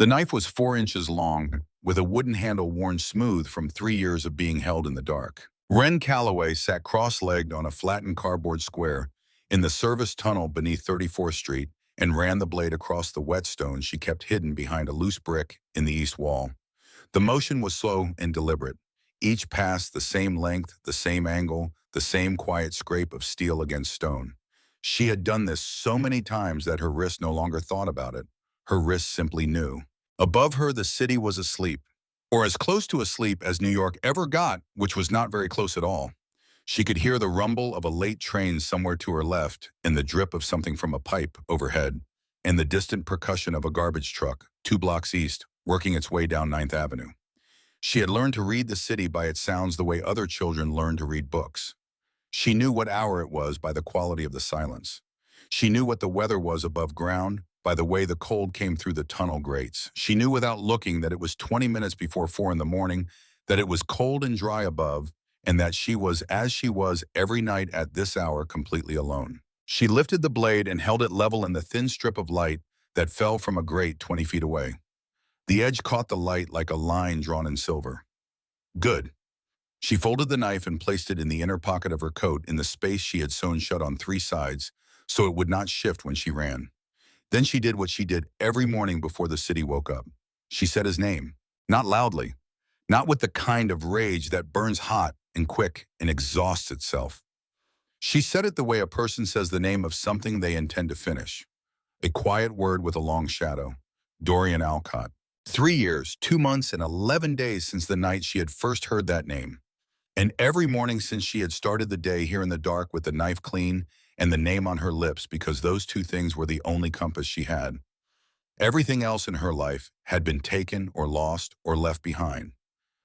The knife was 4 inches long, with a wooden handle worn smooth from 3 years of being held in the dark. Wren Calloway sat cross-legged on a flattened cardboard square in the service tunnel beneath 34th Street and ran the blade across the whetstone she kept hidden behind a loose brick in the east wall. The motion was slow and deliberate. Each pass the same length, the same angle, the same quiet scrape of steel against stone. She had done this so many times that her wrist no longer thought about it. Her wrist simply knew. Above her, the city was asleep, or as close to asleep as New York ever got, which was not very close at all. She could hear the rumble of a late train somewhere to her left, and the drip of something from a pipe overhead, and the distant percussion of a garbage truck 2 blocks east, working its way down 9th Avenue. She had learned to read the city by its sounds the way other children learn to read books. She knew what hour it was by the quality of the silence. She knew what the weather was above ground by the way the cold came through the tunnel grates. She knew without looking that it was 20 minutes before 4 in the morning, that it was cold and dry above, and that she was as she was every night at this hour, completely alone. She lifted the blade and held it level in the thin strip of light that fell from a grate 20 feet away. The edge caught the light like a line drawn in silver. Good. She folded the knife and placed it in the inner pocket of her coat in the space she had sewn shut on 3 sides so it would not shift when she ran. Then she did what she did every morning before the city woke up. She said his name, not loudly, not with the kind of rage that burns hot and quick and exhausts itself. She said it the way a person says the name of something they intend to finish. A quiet word with a long shadow. Dorian Alcott. 3 years, 2 months, and 11 days since the night she had first heard that name. And every morning since she had started the day here in the dark with the knife clean and the name on her lips, because those 2 things were the only compass she had. Everything else in her life had been taken or lost or left behind.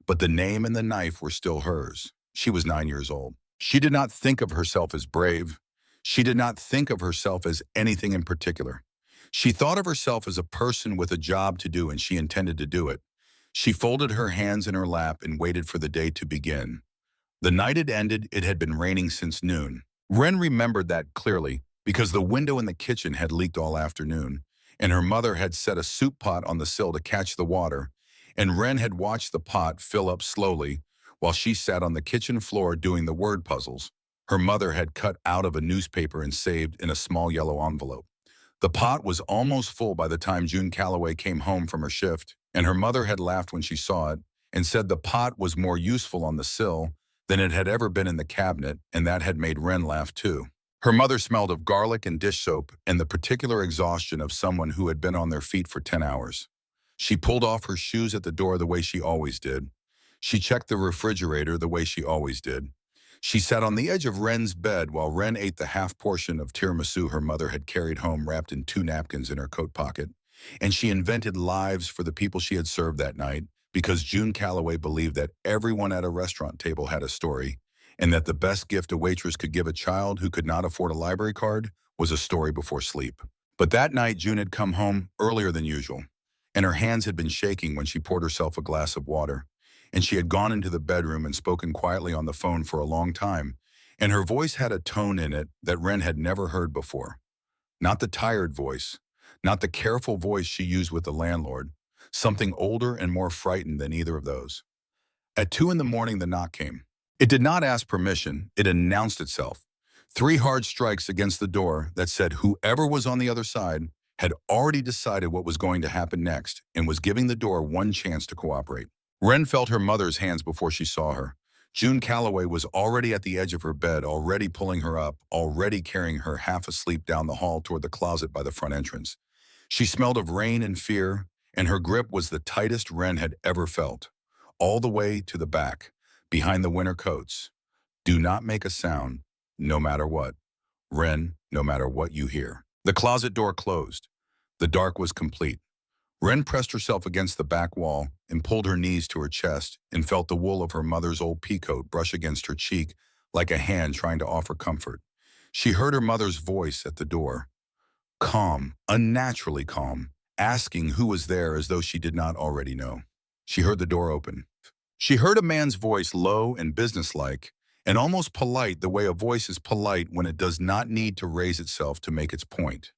But the name and the knife were still hers. She was 9 years old. She did not think of herself as brave. She did not think of herself as anything in particular. She thought of herself as a person with a job to do, and she intended to do it. She folded her hands in her lap and waited for the day to begin. The night had ended. It had been raining since noon. Wren remembered that clearly because the window in the kitchen had leaked all afternoon, and her mother had set a soup pot on the sill to catch the water, and Wren had watched the pot fill up slowly while she sat on the kitchen floor doing the word puzzles her mother had cut out of a newspaper and saved in a small yellow envelope. The pot was almost full by the time June Calloway came home from her shift, and her mother had laughed when she saw it and said the pot was more useful on the sill than it had ever been in the cabinet, and that had made Wren laugh too. Her mother smelled of garlic and dish soap and the particular exhaustion of someone who had been on their feet for 10 hours. She pulled off her shoes at the door the way she always did. She checked the refrigerator the way she always did. She sat on the edge of Wren's bed while Wren ate the half portion of tiramisu her mother had carried home wrapped in 2 napkins in her coat pocket, and she invented lives for the people she had served that night, because June Calloway believed that everyone at a restaurant table had a story, and that the best gift a waitress could give a child who could not afford a library card was a story before sleep. But that night June had come home earlier than usual, and her hands had been shaking when she poured herself a glass of water, and she had gone into the bedroom and spoken quietly on the phone for a long time, and her voice had a tone in it that Wren had never heard before. Not the tired voice, not the careful voice she used with the landlord, something older and more frightened than either of those. At 2 in the morning, the knock came. It did not ask permission. It announced itself. 3 hard strikes against the door that said whoever was on the other side had already decided what was going to happen next and was giving the door one chance to cooperate. Wren felt her mother's hands before she saw her. June Calloway was already at the edge of her bed, already pulling her up, already carrying her half asleep down the hall toward the closet by the front entrance. She smelled of rain and fear, and her grip was the tightest Wren had ever felt, all the way to the back, behind the winter coats. Do not make a sound, no matter what. Wren, no matter what you hear. The closet door closed. The dark was complete. Wren pressed herself against the back wall and pulled her knees to her chest and felt the wool of her mother's old peacoat brush against her cheek like a hand trying to offer comfort. She heard her mother's voice at the door, calm, unnaturally calm, asking who was there as though she did not already know. She heard the door open. She heard a man's voice, low and businesslike, and almost polite, the way a voice is polite when it does not need to raise itself to make its point.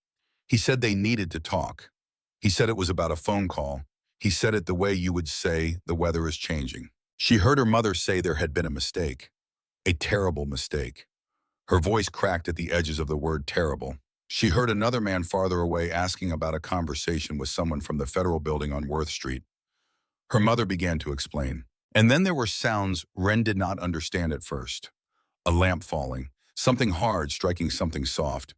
He said they needed to talk. He said it was about a phone call, He said it the way you would say the weather is changing. She heard her mother say there had been a mistake, a terrible mistake. Her voice cracked at the edges of the word terrible. She heard another man farther away asking about a conversation with someone from the federal building on Worth Street. Her mother began to explain. And then there were sounds Wren did not understand at first. A lamp falling, something hard striking something soft.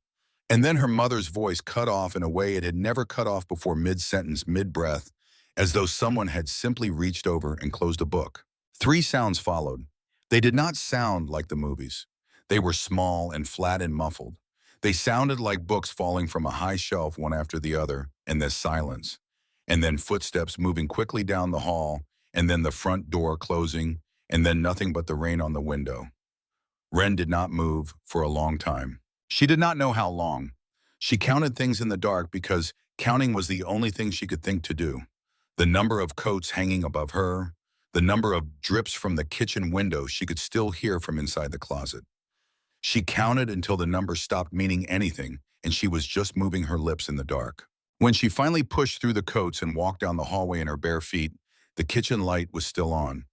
And then her mother's voice cut off in a way it had never cut off before mid-sentence, mid-breath, as though someone had simply reached over and closed a book. 3 sounds followed. They did not sound like the movies. They were small and flat and muffled. They sounded like books falling from a high shelf one after the other, and then silence. And then footsteps moving quickly down the hall, and then the front door closing, and then nothing but the rain on the window. Wren did not move for a long time. She did not know how long. She counted things in the dark because counting was the only thing she could think to do. The number of coats hanging above her, the number of drips from the kitchen window she could still hear from inside the closet. She counted until the number stopped meaning anything, and she was just moving her lips in the dark. When she finally pushed through the coats and walked down the hallway in her bare feet, the kitchen light was still on.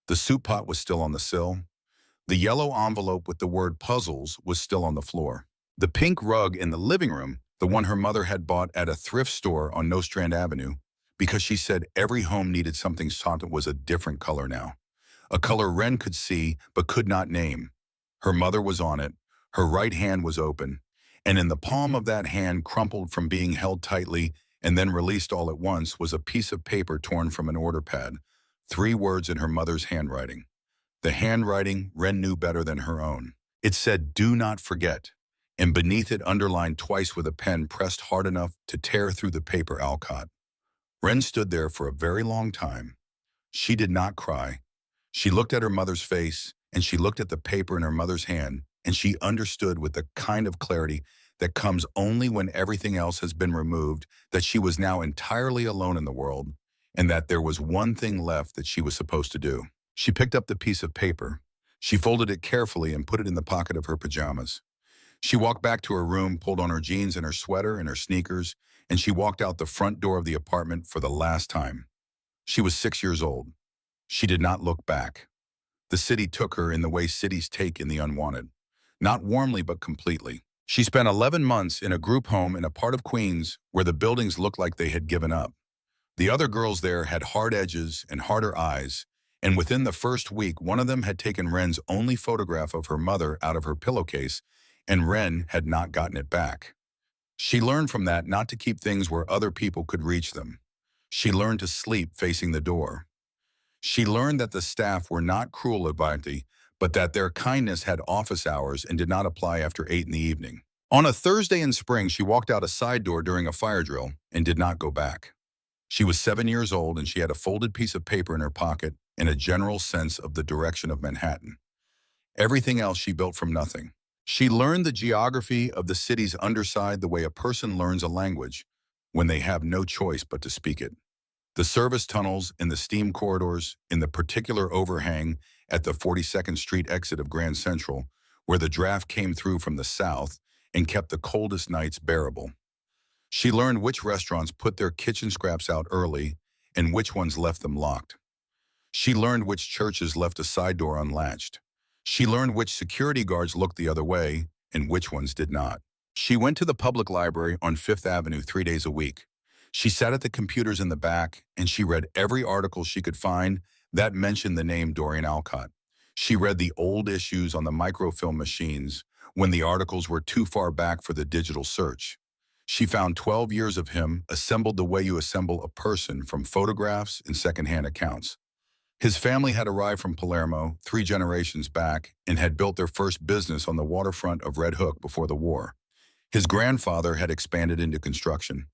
The soup pot was still on the sill. The yellow envelope with the word puzzles was still on the floor. The pink rug in the living room, the one her mother had bought at a thrift store on Nostrand Avenue, because she said every home needed something that was a different color now. A color Wren could see but could not name. Her mother was on it, her right hand was open, and in the palm of that hand, crumpled from being held tightly and then released all at once, was a piece of paper torn from an order pad, 3 words in her mother's handwriting. The handwriting Wren knew better than her own. It said, "Do not forget," and beneath it underlined twice with a pen pressed hard enough to tear through the paper Alcott. Wren stood there for a very long time. She did not cry. She looked at her mother's face, and she looked at the paper in her mother's hand, and she understood with the kind of clarity that comes only when everything else has been removed that she was now entirely alone in the world, and that there was one thing left that she was supposed to do. She picked up the piece of paper. She folded it carefully and put it in the pocket of her pajamas. She walked back to her room, pulled on her jeans and her sweater and her sneakers, and she walked out the front door of the apartment for the last time. She was 6 years old. She did not look back. The city took her in the way cities take in the unwanted. Not warmly, but completely. She spent 11 months in a group home in a part of Queens where the buildings looked like they had given up. The other girls there had hard edges and harder eyes, and within the first week, one of them had taken Wren's only photograph of her mother out of her pillowcase, and Wren had not gotten it back. She learned from that not to keep things where other people could reach them. She learned to sleep facing the door. She learned that the staff were not cruel about it, but that their kindness had office hours and did not apply after 8 in the evening. On a Thursday in spring, she walked out a side door during a fire drill and did not go back. She was 7 years old, and she had a folded piece of paper in her pocket and a general sense of the direction of Manhattan. Everything else she built from nothing. She learned the geography of the city's underside the way a person learns a language when they have no choice but to speak it. The service tunnels in the steam corridors, in the particular overhang at the 42nd Street exit of Grand Central, where the draft came through from the south and kept the coldest nights bearable. She learned which restaurants put their kitchen scraps out early and which ones left them locked. She learned which churches left a side door unlatched. She learned which security guards looked the other way and which ones did not. She went to the public library on 5th Avenue 3 days a week. She sat at the computers in the back, and she read every article she could find that mentioned the name Dorian Alcott. She read the old issues on the microfilm machines when the articles were too far back for the digital search. She found 12 years of him assembled the way you assemble a person from photographs and secondhand accounts. His family had arrived from Palermo 3 generations back and had built their first business on the waterfront of Red Hook before the war. His grandfather had expanded into construction.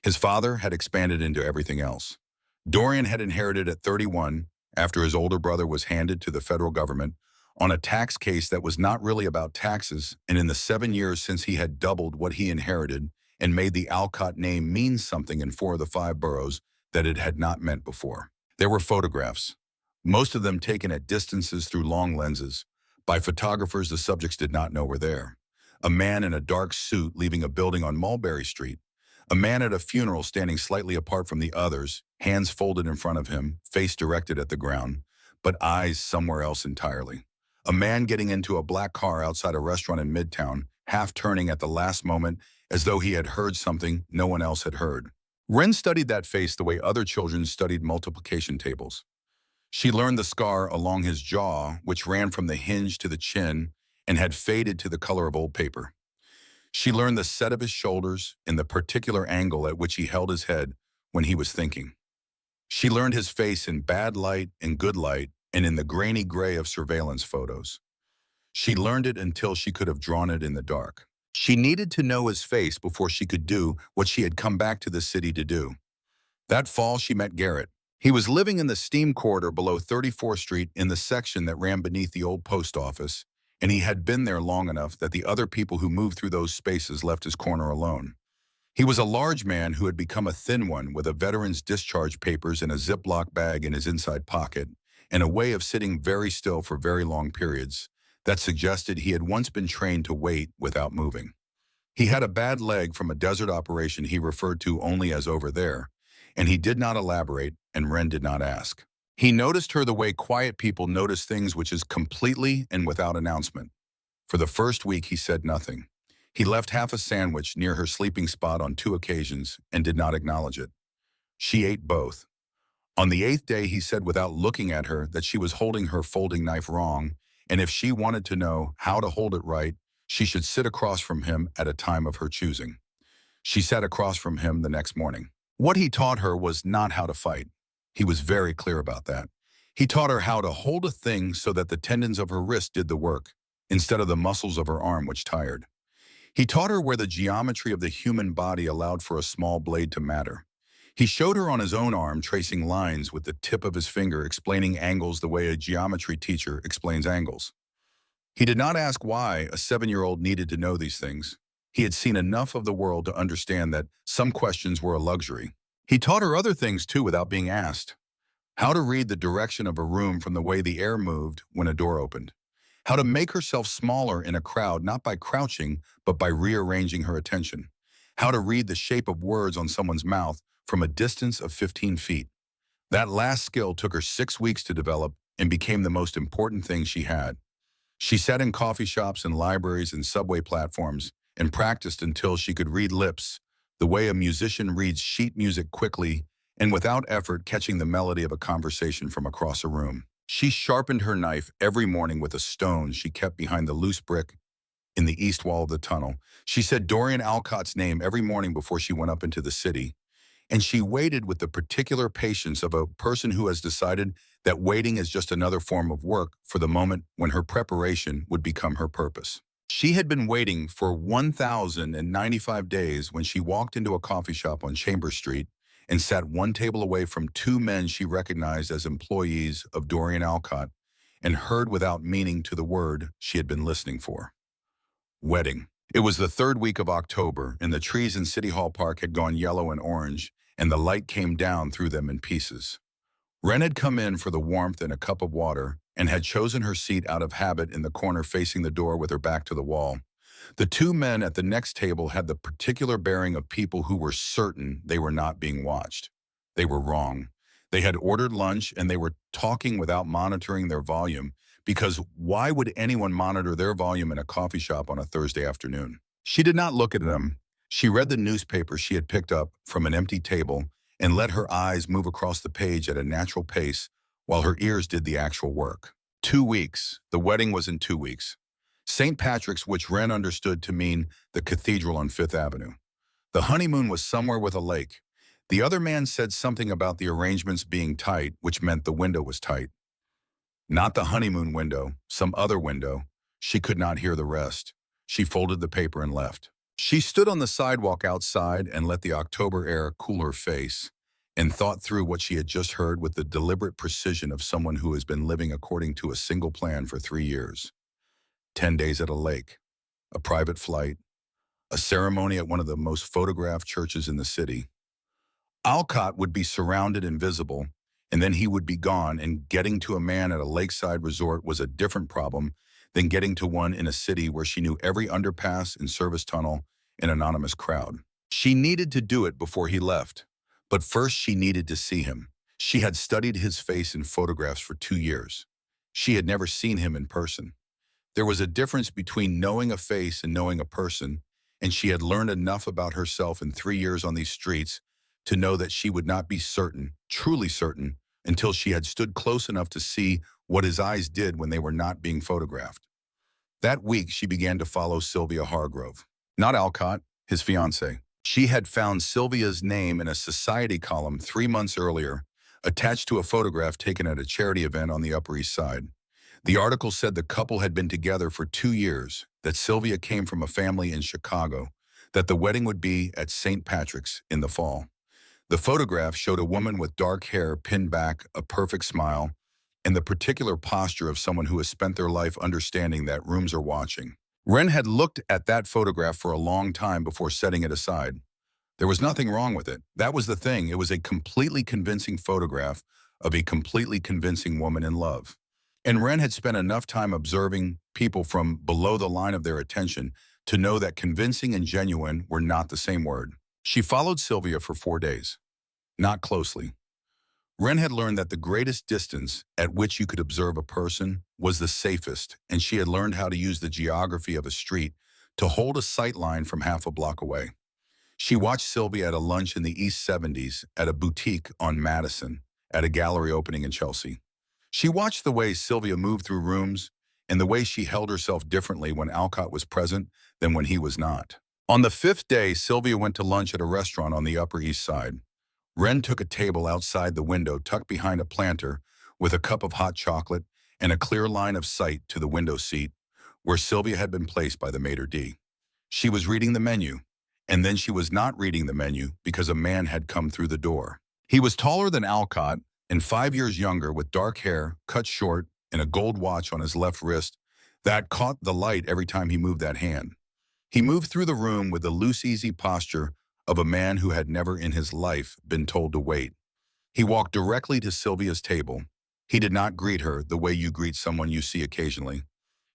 His father had expanded into everything else. Dorian had inherited at 31, after his older brother was handed to the federal government, on a tax case that was not really about taxes, and in the 7 years since he had doubled what he inherited and made the Alcott name mean something in 4 of the 5 boroughs that it had not meant before. There were photographs, most of them taken at distances through long lenses, by photographers the subjects did not know were there. A man in a dark suit leaving a building on Mulberry Street, A man at a funeral standing slightly apart from the others, hands folded in front of him, face directed at the ground, but eyes somewhere else entirely. A man getting into a black car outside a restaurant in Midtown, half turning at the last moment as though he had heard something no one else had heard. Ren studied that face the way other children studied multiplication tables. She learned the scar along his jaw, which ran from the hinge to the chin and had faded to the color of old paper. She learned the set of his shoulders and the particular angle at which he held his head when he was thinking. She learned his face in bad light and good light and in the grainy gray of surveillance photos. She learned it until she could have drawn it in the dark. She needed to know his face before she could do what she had come back to the city to do. That fall, she met Garrett. He was living in the steam corridor below 34th Street in the section that ran beneath the old post office, and he had been there long enough that the other people who moved through those spaces left his corner alone. He was a large man who had become a thin one with a veteran's discharge papers in a Ziploc bag in his inside pocket, and a way of sitting very still for very long periods that suggested he had once been trained to wait without moving. He had a bad leg from a desert operation he referred to only as over there, and he did not elaborate, and Ren did not ask. He noticed her the way quiet people notice things, which is completely and without announcement. For the first week, he said nothing. He left half a sandwich near her sleeping spot on 2 occasions and did not acknowledge it. She ate both. On the 8th day, he said without looking at her that she was holding her folding knife wrong, and if she wanted to know how to hold it right, she should sit across from him at a time of her choosing. She sat across from him the next morning. What he taught her was not how to fight. He was very clear about that. He taught her how to hold a thing so that the tendons of her wrist did the work, instead of the muscles of her arm which tired. He taught her where the geometry of the human body allowed for a small blade to matter. He showed her on his own arm tracing lines with the tip of his finger, explaining angles the way a geometry teacher explains angles. He did not ask why a 7-year-old needed to know these things. He had seen enough of the world to understand that some questions were a luxury. He taught her other things too without being asked. How to read the direction of a room from the way the air moved when a door opened. How to make herself smaller in a crowd not by crouching, but by rearranging her attention. How to read the shape of words on someone's mouth from a distance of 15 feet. That last skill took her 6 weeks to develop and became the most important thing she had. She sat in coffee shops and libraries and subway platforms and practiced until she could read lips, the way a musician reads sheet music quickly and without effort, catching the melody of a conversation from across a room. She sharpened her knife every morning with a stone she kept behind the loose brick in the east wall of the tunnel. She said Dorian Alcott's name every morning before she went up into the city. And she waited with the particular patience of a person who has decided that waiting is just another form of work for the moment when her preparation would become her purpose. She had been waiting for 1,095 days when she walked into a coffee shop on Chambers Street and sat one table away from 2 men she recognized as employees of Dorian Alcott and heard without meaning to the word she had been listening for. Wedding. It was the 3rd week of October, and the trees in City Hall Park had gone yellow and orange, and the light came down through them in pieces. Ren had come in for the warmth and a cup of water and had chosen her seat out of habit in the corner facing the door with her back to the wall. The 2 men at the next table had the particular bearing of people who were certain they were not being watched. They were wrong. They had ordered lunch and they were talking without monitoring their volume, because why would anyone monitor their volume in a coffee shop on a Thursday afternoon? She did not look at them. She read the newspaper she had picked up from an empty table and let her eyes move across the page at a natural pace while her ears did the actual work. 2 weeks. The wedding was in 2 weeks. St. Patrick's, which Ren understood to mean the cathedral on 5th Avenue. The honeymoon was somewhere with a lake. The other man said something about the arrangements being tight, which meant the window was tight. Not the honeymoon window, some other window. She could not hear the rest. She folded the paper and left. She stood on the sidewalk outside and let the October air cool her face and thought through what she had just heard with the deliberate precision of someone who has been living according to a single plan for 3 years. 10 days at a lake, a private flight, a ceremony at one of the most photographed churches in the city. Alcott would be surrounded and visible, and then he would be gone, and getting to a man at a lakeside resort was a different problem than getting to one in a city where she knew every underpass and service tunnel and anonymous crowd. She needed to do it before he left, but first she needed to see him. She had studied his face in photographs for 2 years. She had never seen him in person. There was a difference between knowing a face and knowing a person, and she had learned enough about herself in 3 years on these streets to know that she would not be certain, truly certain, until she had stood close enough to see what his eyes did when they were not being photographed. That week, she began to follow Sylvia Hargrove, not Alcott, his fiancée. She had found Sylvia's name in a society column 3 months earlier, attached to a photograph taken at a charity event on the Upper East Side. The article said the couple had been together for 2 years, that Sylvia came from a family in Chicago, that the wedding would be at St. Patrick's in the fall. The photograph showed a woman with dark hair pinned back, a perfect smile, and the particular posture of someone who has spent their life understanding that rooms are watching. Wren had looked at that photograph for a long time before setting it aside. There was nothing wrong with it. That was the thing. It was a completely convincing photograph of a completely convincing woman in love. And Wren had spent enough time observing people from below the line of their attention to know that convincing and genuine were not the same word. She followed Sylvia for 4 days. Not closely. Wren had learned that the greatest distance at which you could observe a person was the safest, and she had learned how to use the geography of a street to hold a sight line from half a block away. She watched Sylvia at a lunch in the East 70s, at a boutique on Madison, at a gallery opening in Chelsea. She watched the way Sylvia moved through rooms and the way she held herself differently when Alcott was present than when he was not. On the 5th day, Sylvia went to lunch at a restaurant on the Upper East Side. Wren took a table outside the window tucked behind a planter with a cup of hot chocolate and a clear line of sight to the window seat where Sylvia had been placed by the maitre d'. She was reading the menu, and then she was not reading the menu because a man had come through the door. He was taller than Alcott and 5 years younger, with dark hair, cut short, and a gold watch on his left wrist that caught the light every time he moved that hand. He moved through the room with the loose, easy posture of a man who had never in his life been told to wait. He walked directly to Sylvia's table. He did not greet her the way you greet someone you see occasionally.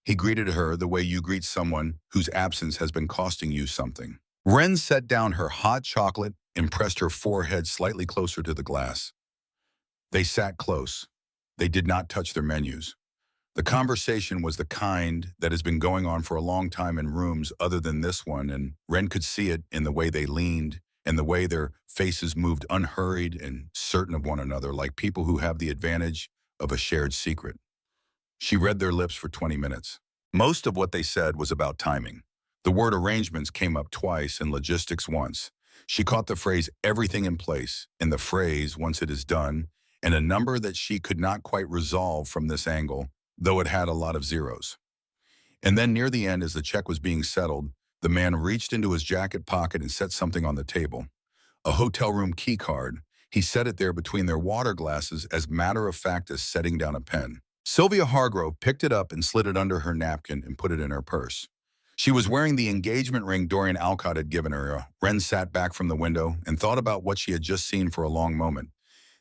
He greeted her the way you greet someone whose absence has been costing you something. Wren set down her hot chocolate and pressed her forehead slightly closer to the glass. They sat close. They did not touch their menus. The conversation was the kind that has been going on for a long time in rooms other than this one, and Wren could see it in the way they leaned and the way their faces moved unhurried and certain of one another, like people who have the advantage of a shared secret. She read their lips for 20 minutes. Most of what they said was about timing. The word arrangements came up twice and logistics once. She caught the phrase everything in place and the phrase once it is done, and a number that she could not quite resolve from this angle, though it had a lot of zeros. And then near the end, as the check was being settled, the man reached into his jacket pocket and set something on the table. A hotel room key card. He set it there between their water glasses as matter of fact as setting down a pen. Sylvia Hargrove picked it up and slid it under her napkin and put it in her purse. She was wearing the engagement ring Dorian Alcott had given her. Wren sat back from the window and thought about what she had just seen for a long moment.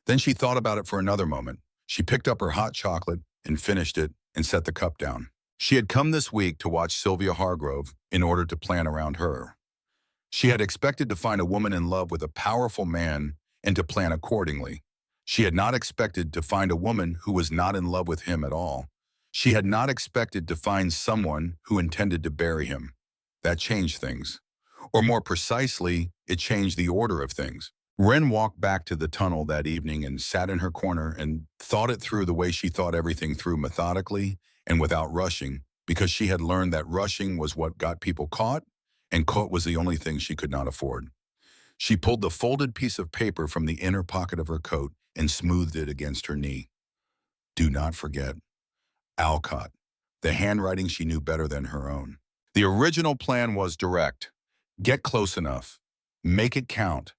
Then she thought about it for another moment. She picked up her hot chocolate and finished it and set the cup down. She had come this week to watch Sylvia Hargrove in order to plan around her. She had expected to find a woman in love with a powerful man and to plan accordingly. She had not expected to find a woman who was not in love with him at all. She had not expected to find someone who intended to bury him. That changed things. Or more precisely, it changed the order of things. Wren walked back to the tunnel that evening and sat in her corner and thought it through the way she thought everything through, methodically and without rushing, because she had learned that rushing was what got people caught, and caught was the only thing she could not afford. She pulled the folded piece of paper from the inner pocket of her coat and smoothed it against her knee. Do not forget. Alcott. The handwriting she knew better than her own. The original plan was direct. Get close enough. Make it count.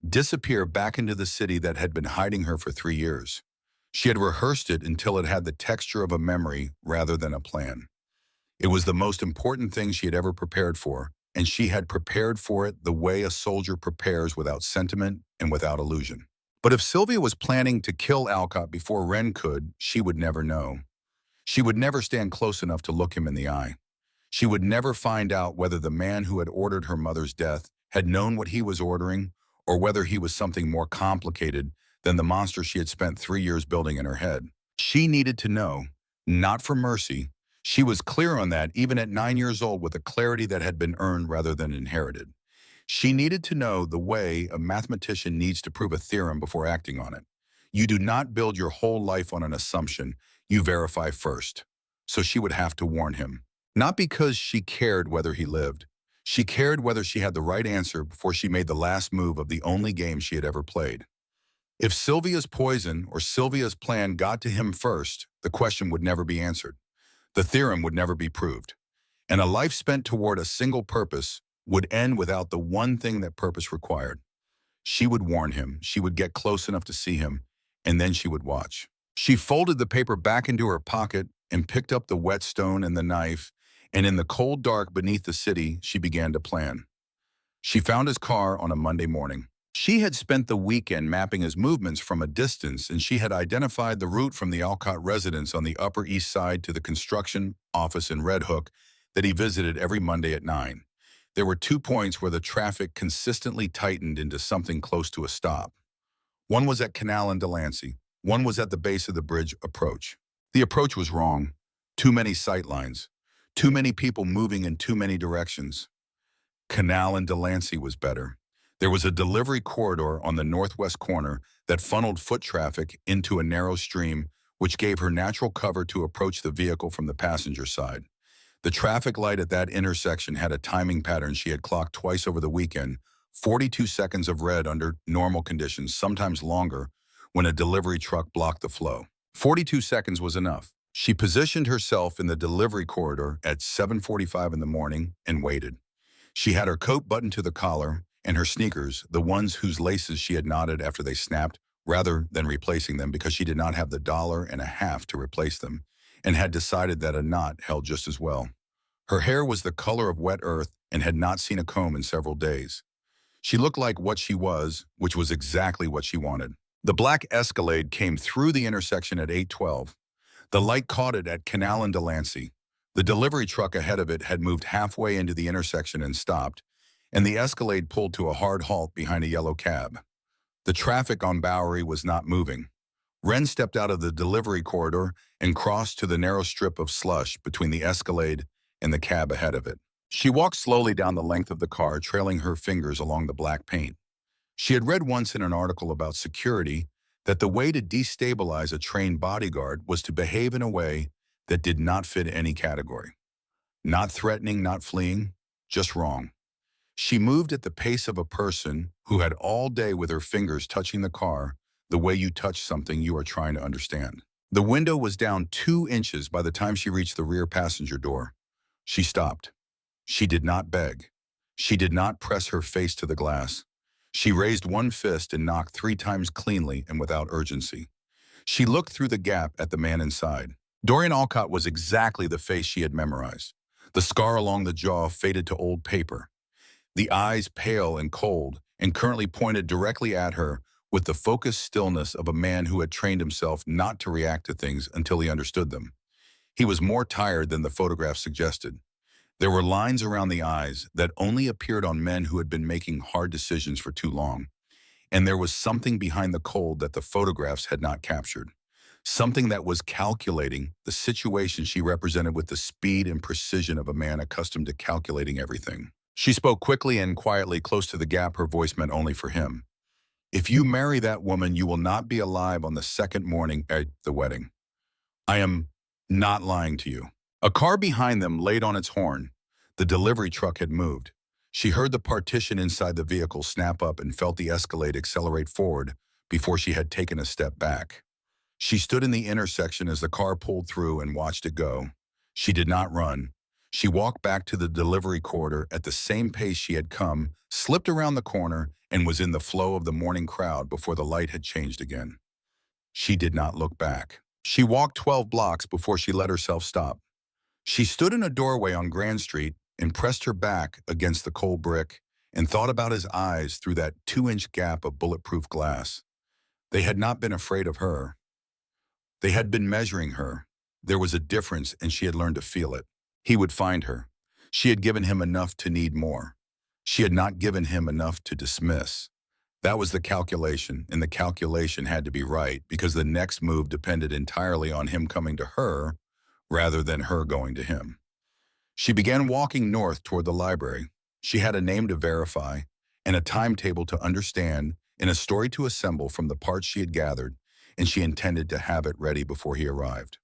Disappear back into the city that had been hiding her for 3 years. She had rehearsed it until it had the texture of a memory rather than a plan. It was the most important thing she had ever prepared for, and she had prepared for it the way a soldier prepares, without sentiment and without illusion. But if Sylvia was planning to kill Alcott before Wren could, she would never know. She would never stand close enough to look him in the eye. She would never find out whether the man who had ordered her mother's death had known what he was ordering, or whether he was something more complicated than the monster she had spent 3 years building in her head. She needed to know, not for mercy. She was clear on that even at 9 years old, with a clarity that had been earned rather than inherited. She needed to know the way a mathematician needs to prove a theorem before acting on it. You do not build your whole life on an assumption, you verify first. So she would have to warn him. Not because she cared whether he lived. She cared whether she had the right answer before she made the last move of the only game she had ever played. If Sylvia's poison or Sylvia's plan got to him first, the question would never be answered. The theorem would never be proved. And a life spent toward a single purpose would end without the one thing that purpose required. She would warn him, she would get close enough to see him, and then she would watch. She folded the paper back into her pocket and picked up the whetstone and the knife, and in the cold dark beneath the city, she began to plan. She found his car on a Monday morning. She had spent the weekend mapping his movements from a distance, and she had identified the route from the Alcott residence on the Upper East Side to the construction office in Red Hook that he visited every Monday at 9. There were 2 points where the traffic consistently tightened into something close to a stop. One was at Canal and Delancey. One was at the base of the bridge approach. The approach was wrong. Too many sight lines. Too many people moving in too many directions. Canal and Delancey was better. There was a delivery corridor on the northwest corner that funneled foot traffic into a narrow stream, which gave her natural cover to approach the vehicle from the passenger side. The traffic light at that intersection had a timing pattern she had clocked twice over the weekend, 42 seconds of red under normal conditions, sometimes longer, when a delivery truck blocked the flow. 42 seconds was enough. She positioned herself in the delivery corridor at 7:45 in the morning and waited. She had her coat buttoned to the collar and her sneakers, the ones whose laces she had knotted after they snapped, rather than replacing them because she did not have the $1.50 to replace them, and had decided that a knot held just as well. Her hair was the color of wet earth and had not seen a comb in several days. She looked like what she was, which was exactly what she wanted. The black Escalade came through the intersection at 8:12. The light caught it at Canal and Delancey. The delivery truck ahead of it had moved halfway into the intersection and stopped, and the Escalade pulled to a hard halt behind a yellow cab. The traffic on Bowery was not moving. Wren stepped out of the delivery corridor and crossed to the narrow strip of slush between the Escalade and the cab ahead of it. She walked slowly down the length of the car, trailing her fingers along the black paint. She had read once in an article about security that the way to destabilize a trained bodyguard was to behave in a way that did not fit any category. Not threatening, not fleeing, just wrong. She moved at the pace of a person who had all day with her fingers touching the car the way you touch something you are trying to understand. The window was down 2 inches by the time she reached the rear passenger door. She stopped. She did not beg. She did not press her face to the glass. She raised one fist and knocked 3 times cleanly and without urgency. She looked through the gap at the man inside. Dorian Alcott was exactly the face she had memorized. The scar along the jaw faded to old paper. The eyes pale and cold, and currently pointed directly at her with the focused stillness of a man who had trained himself not to react to things until he understood them. He was more tired than the photograph suggested. There were lines around the eyes that only appeared on men who had been making hard decisions for too long. And there was something behind the cold that the photographs had not captured. Something that was calculating the situation she represented with the speed and precision of a man accustomed to calculating everything. She spoke quickly and quietly, close to the gap her voice meant only for him. If you marry that woman, you will not be alive on the second morning at the wedding. I am not lying to you. A car behind them laid on its horn. The delivery truck had moved. She heard the partition inside the vehicle snap up and felt the Escalade accelerate forward before she had taken a step back. She stood in the intersection as the car pulled through and watched it go. She did not run. She walked back to the delivery corridor at the same pace she had come, slipped around the corner, and was in the flow of the morning crowd before the light had changed again. She did not look back. She walked 12 blocks before she let herself stop. She stood in a doorway on Grand Street and pressed her back against the cold brick and thought about his eyes through that 2-inch gap of bulletproof glass. They had not been afraid of her. They had been measuring her. There was a difference, and she had learned to feel it. He would find her. She had given him enough to need more. She had not given him enough to dismiss. That was the calculation, and the calculation had to be right because the next move depended entirely on him coming to her rather than her going to him. She began walking north toward the library. She had a name to verify and a timetable to understand and a story to assemble from the parts she had gathered, and she intended to have it ready before he arrived.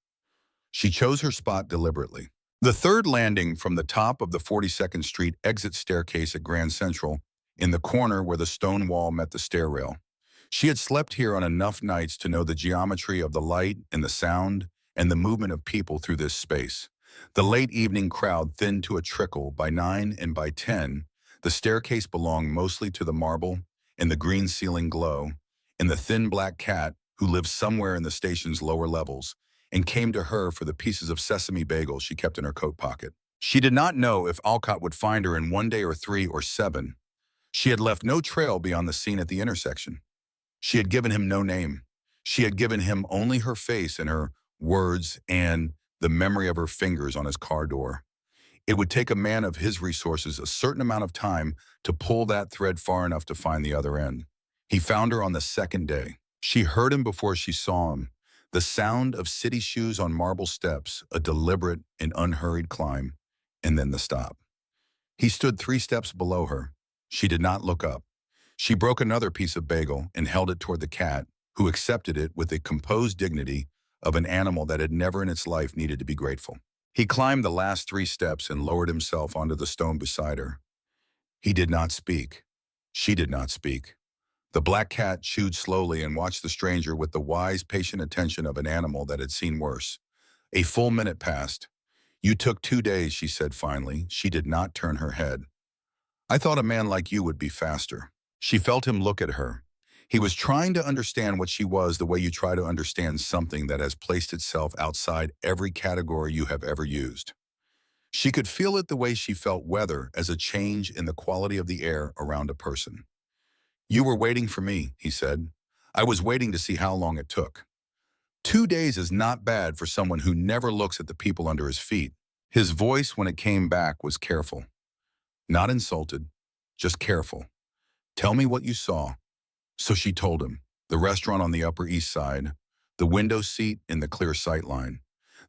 She chose her spot deliberately. The third landing from the top of the 42nd Street exit staircase at Grand Central, in the corner where the stone wall met the stair rail. She had slept here on enough nights to know the geometry of the light and the sound and the movement of people through this space. The late evening crowd thinned to a trickle. By 9 and by 10, the staircase belonged mostly to the marble and the green ceiling glow, and the thin black cat who lived somewhere in the station's lower levels and came to her for the pieces of sesame bagel she kept in her coat pocket. She did not know if Alcott would find her in 1 day or 3 or 7. She had left no trail beyond the scene at the intersection. She had given him no name. She had given him only her face and her words and the memory of her fingers on his car door. It would take a man of his resources a certain amount of time to pull that thread far enough to find the other end. He found her on the second day. She heard him before she saw him. The sound of city shoes on marble steps, a deliberate and unhurried climb, and then the stop. He stood 3 steps below her. She did not look up. She broke another piece of bagel and held it toward the cat, who accepted it with the composed dignity of an animal that had never in its life needed to be grateful. He climbed the last 3 steps and lowered himself onto the stone beside her. He did not speak. She did not speak. The black cat chewed slowly and watched the stranger with the wise, patient attention of an animal that had seen worse. A full minute passed. "You took 2 days," she said finally. She did not turn her head. "I thought a man like you would be faster." She felt him look at her. He was trying to understand what she was the way you try to understand something that has placed itself outside every category you have ever used. She could feel it the way she felt weather as a change in the quality of the air around a person. "You were waiting for me," he said. "I was waiting to see how long it took." 2 days is not bad for someone who never looks at the people under his feet. His voice, when it came back, was careful. Not insulted, just careful. "Tell me what you saw." So she told him. The restaurant on the Upper East Side, the window seat in the clear sight line,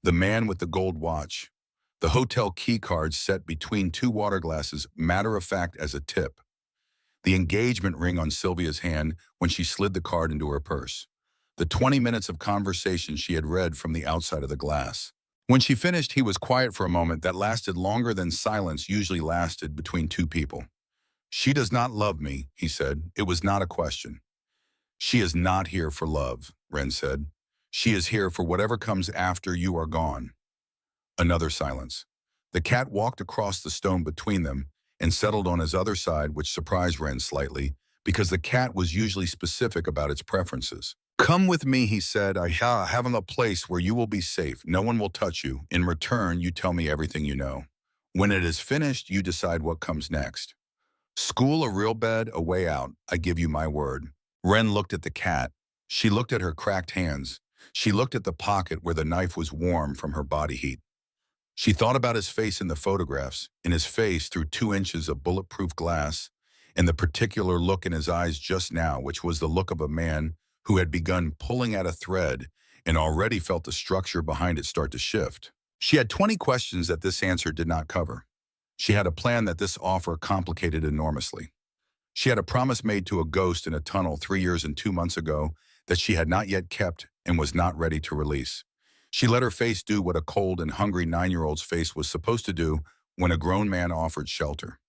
the man with the gold watch, the hotel key card set between 2 water glasses, matter of fact as a tip, the engagement ring on Sylvia's hand when she slid the card into her purse, the 20 minutes of conversation she had read from the outside of the glass. When she finished, he was quiet for a moment that lasted longer than silence usually lasted between 2 people. "She does not love me," he said. It was not a question. "She is not here for love," Wren said. "She is here for whatever comes after you are gone." Another silence. The cat walked across the stone between them and settled on his other side, which surprised Wren slightly, because the cat was usually specific about its preferences. "Come with me," he said. "I have a place where you will be safe. No one will touch you. In return, you tell me everything you know. When it is finished, you decide what comes next. School, a real bed, a way out. I give you my word." Wren looked at the cat. She looked at her cracked hands. She looked at the pocket where the knife was warm from her body heat. She thought about his face in the photographs, in his face through 2 inches of bulletproof glass, and the particular look in his eyes just now, which was the look of a man who had begun pulling at a thread and already felt the structure behind it start to shift. She had 20 questions that this answer did not cover. She had a plan that this offer complicated enormously. She had a promise made to a ghost in a tunnel 3 years and 2 months ago that she had not yet kept and was not ready to release. She let her face do what a cold and hungry 9-year-old's face was supposed to do when a grown man offered shelter.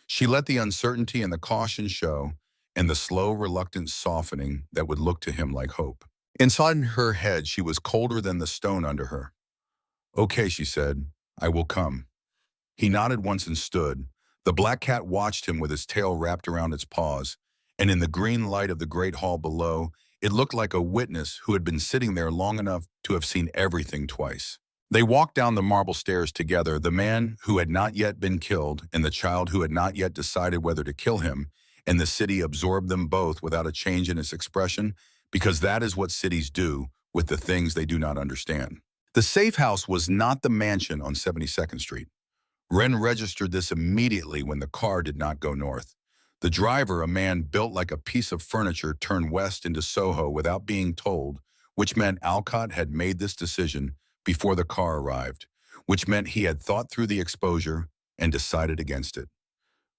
She let the uncertainty and the caution show, and the slow, reluctant softening that would look to him like hope. Inside her head, she was colder than the stone under her. "Okay," she said, "I will come." He nodded once and stood. The black cat watched him with his tail wrapped around its paws, and in the green light of the great hall below, it looked like a witness who had been sitting there long enough to have seen everything twice. They walked down the marble stairs together, the man who had not yet been killed and the child who had not yet decided whether to kill him, and the city absorbed them both without a change in its expression, because that is what cities do with the things they do not understand. The safe house was not the mansion on 72nd Street. Wren registered this immediately when the car did not go north. The driver, a man built like a piece of furniture, turned west into Soho without being told, which meant Alcott had made this decision before the car arrived, which meant he had thought through the exposure and decided against it.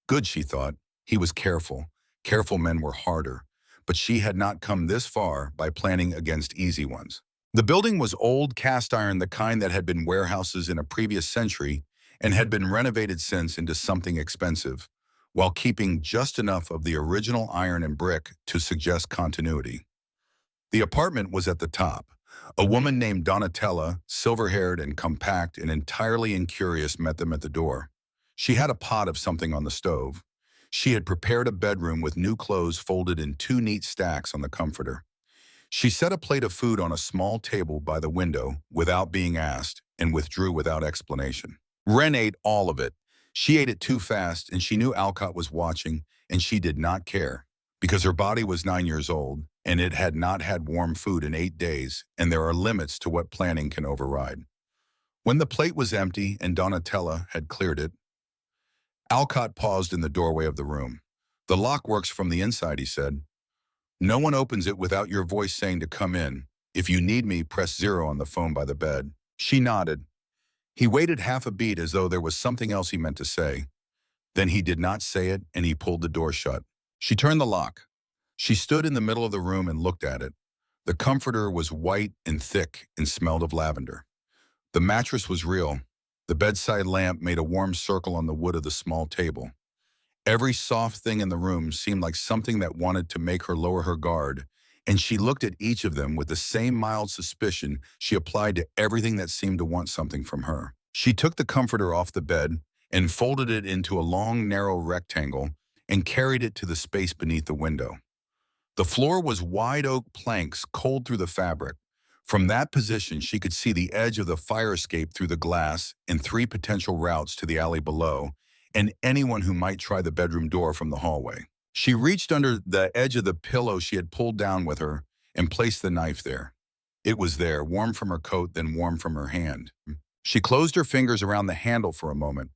Good, she thought. He was careful. Careful men were harder. But she had not come this far by planning against easy ones. The building was old cast iron, the kind that had been warehouses in a previous century and had been renovated since into something expensive, while keeping just enough of the original iron and brick to suggest continuity. The apartment was at the top. A woman named Donatella, silver-haired and compact and entirely incurious, met them at the door. She had a pot of something on the stove. She had prepared a bedroom with new clothes folded in two neat stacks on the comforter. She set a plate of food on a small table by the window without being asked and withdrew without explanation. Wren ate all of it. She ate it too fast, and she knew Alcott was watching, and she did not care, because her body was 9 years old, and it had not had warm food in 8 days, and there are limits to what planning can override. When the plate was empty and Donatella had cleared it, Alcott paused in the doorway of the room. "The lock works from the inside," he said. "No one opens it without your voice saying to come in. If you need me, press 0 on the phone by the bed." She nodded. He waited half a beat as though there was something else he meant to say. Then he did not say it, and he pulled the door shut. She turned the lock. She stood in the middle of the room and looked at it. The comforter was white and thick and smelled of lavender. The mattress was real. The bedside lamp made a warm circle on the wood of the small table. Every soft thing in the room seemed like something that wanted to make her lower her guard, and she looked at each of them with the same mild suspicion she applied to everything that seemed to want something from her. She took the comforter off the bed and folded it into a long, narrow rectangle and carried it to the space beneath the window. The floor was wide oak planks cold through the fabric. From that position, she could see the edge of the fire escape through the glass and 3 potential routes to the alley below, and anyone who might try the bedroom door from the hallway. She reached under the edge of the pillow she had pulled down with her and placed the knife there. It was there, warm from her coat, then warm from her hand. She closed her fingers around the handle for a moment.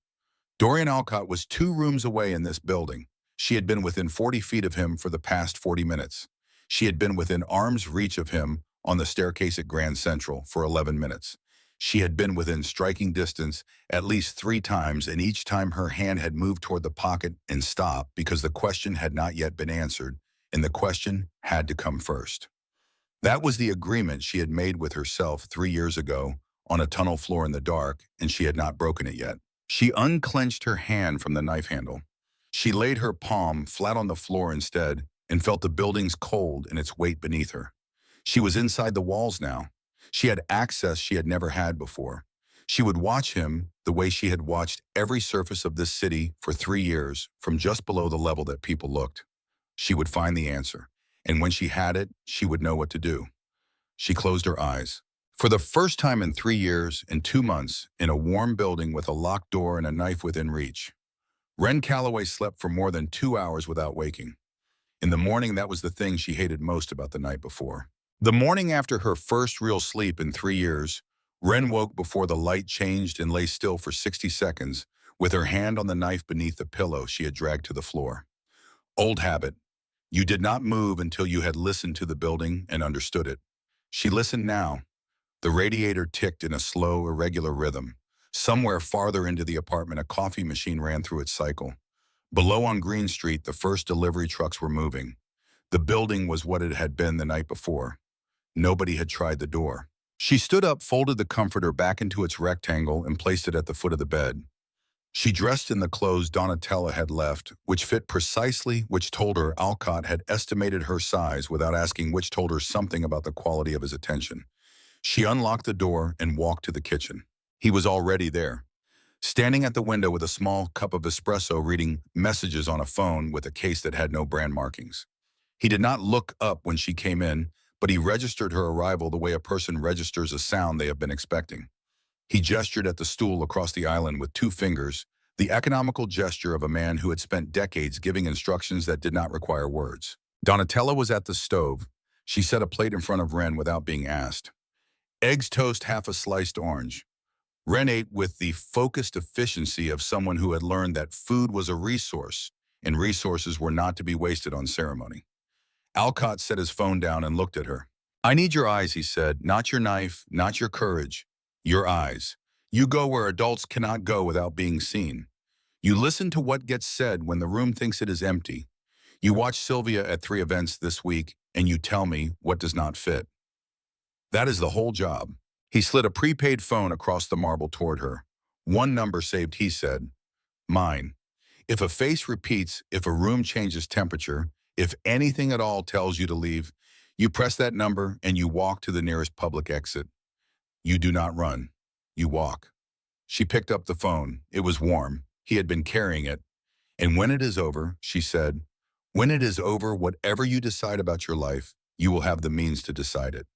Dorian Alcott was 2 rooms away in this building. She had been within 40 feet of him for the past 40 minutes. She had been within arm's reach of him on the staircase at Grand Central for 11 minutes. She had been within striking distance at least 3 times, and each time her hand had moved toward the pocket and stopped because the question had not yet been answered, and the question had to come first. That was the agreement she had made with herself 3 years ago on a tunnel floor in the dark, and she had not broken it yet. She unclenched her hand from the knife handle. She laid her palm flat on the floor instead and felt the building's cold and its weight beneath her. She was inside the walls now. She had access she had never had before. She would watch him the way she had watched every surface of this city for 3 years, from just below the level that people looked. She would find the answer, and when she had it, she would know what to do. She closed her eyes. For the first time in 3 years and 2 months, in a warm building with a locked door and a knife within reach, Wren Calloway slept for more than 2 hours without waking. In the morning, that was the thing she hated most about the night before. The morning after her first real sleep in 3 years, Wren woke before the light changed and lay still for 60 seconds, with her hand on the knife beneath the pillow she had dragged to the floor. Old habit. You did not move until you had listened to the building and understood it. She listened now. The radiator ticked in a slow, irregular rhythm. Somewhere farther into the apartment, a coffee machine ran through its cycle. Below on Green Street, the first delivery trucks were moving. The building was what it had been the night before. Nobody had tried the door. She stood up, folded the comforter back into its rectangle, and placed it at the foot of the bed. She dressed in the clothes Donatella had left, which fit precisely, which told her Alcott had estimated her size without asking, which told her something about the quality of his attention. She unlocked the door and walked to the kitchen. He was already there, standing at the window with a small cup of espresso, reading messages on a phone with a case that had no brand markings. He did not look up when she came in, but he registered her arrival the way a person registers a sound they have been expecting. He gestured at the stool across the island with 2 fingers, the economical gesture of a man who had spent decades giving instructions that did not require words. Donatella was at the stove. She set a plate in front of Wren without being asked. Eggs, toast, half a sliced orange. Ren ate with the focused efficiency of someone who had learned that food was a resource, and resources were not to be wasted on ceremony. Alcott set his phone down and looked at her. "I need your eyes," he said, "not your knife, not your courage. Your eyes. You go where adults cannot go without being seen. You listen to what gets said when the room thinks it is empty. You watch Sylvia at 3 events this week, and you tell me what does not fit. That is the whole job." He slid a prepaid phone across the marble toward her. "One number saved," he said. "Mine. If a face repeats, if a room changes temperature, if anything at all tells you to leave, you press that number and you walk to the nearest public exit. You do not run. You walk." She picked up the phone. It was warm. He had been carrying it. "And when it is over," she said, "when it is over, whatever you decide about your life, you will have the means to decide it.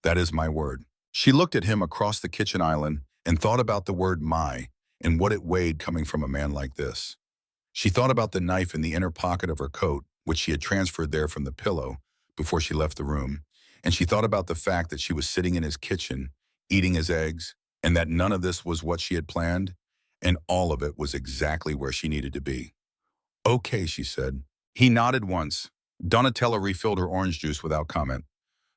That is my word." She looked at him across the kitchen island and thought about the word "my" and what it weighed coming from a man like this. She thought about the knife in the inner pocket of her coat, which she had transferred there from the pillow before she left the room, and she thought about the fact that she was sitting in his kitchen, eating his eggs, and that none of this was what she had planned, and all of it was exactly where she needed to be. "Okay," she said. He nodded once. Donatella refilled her orange juice without comment.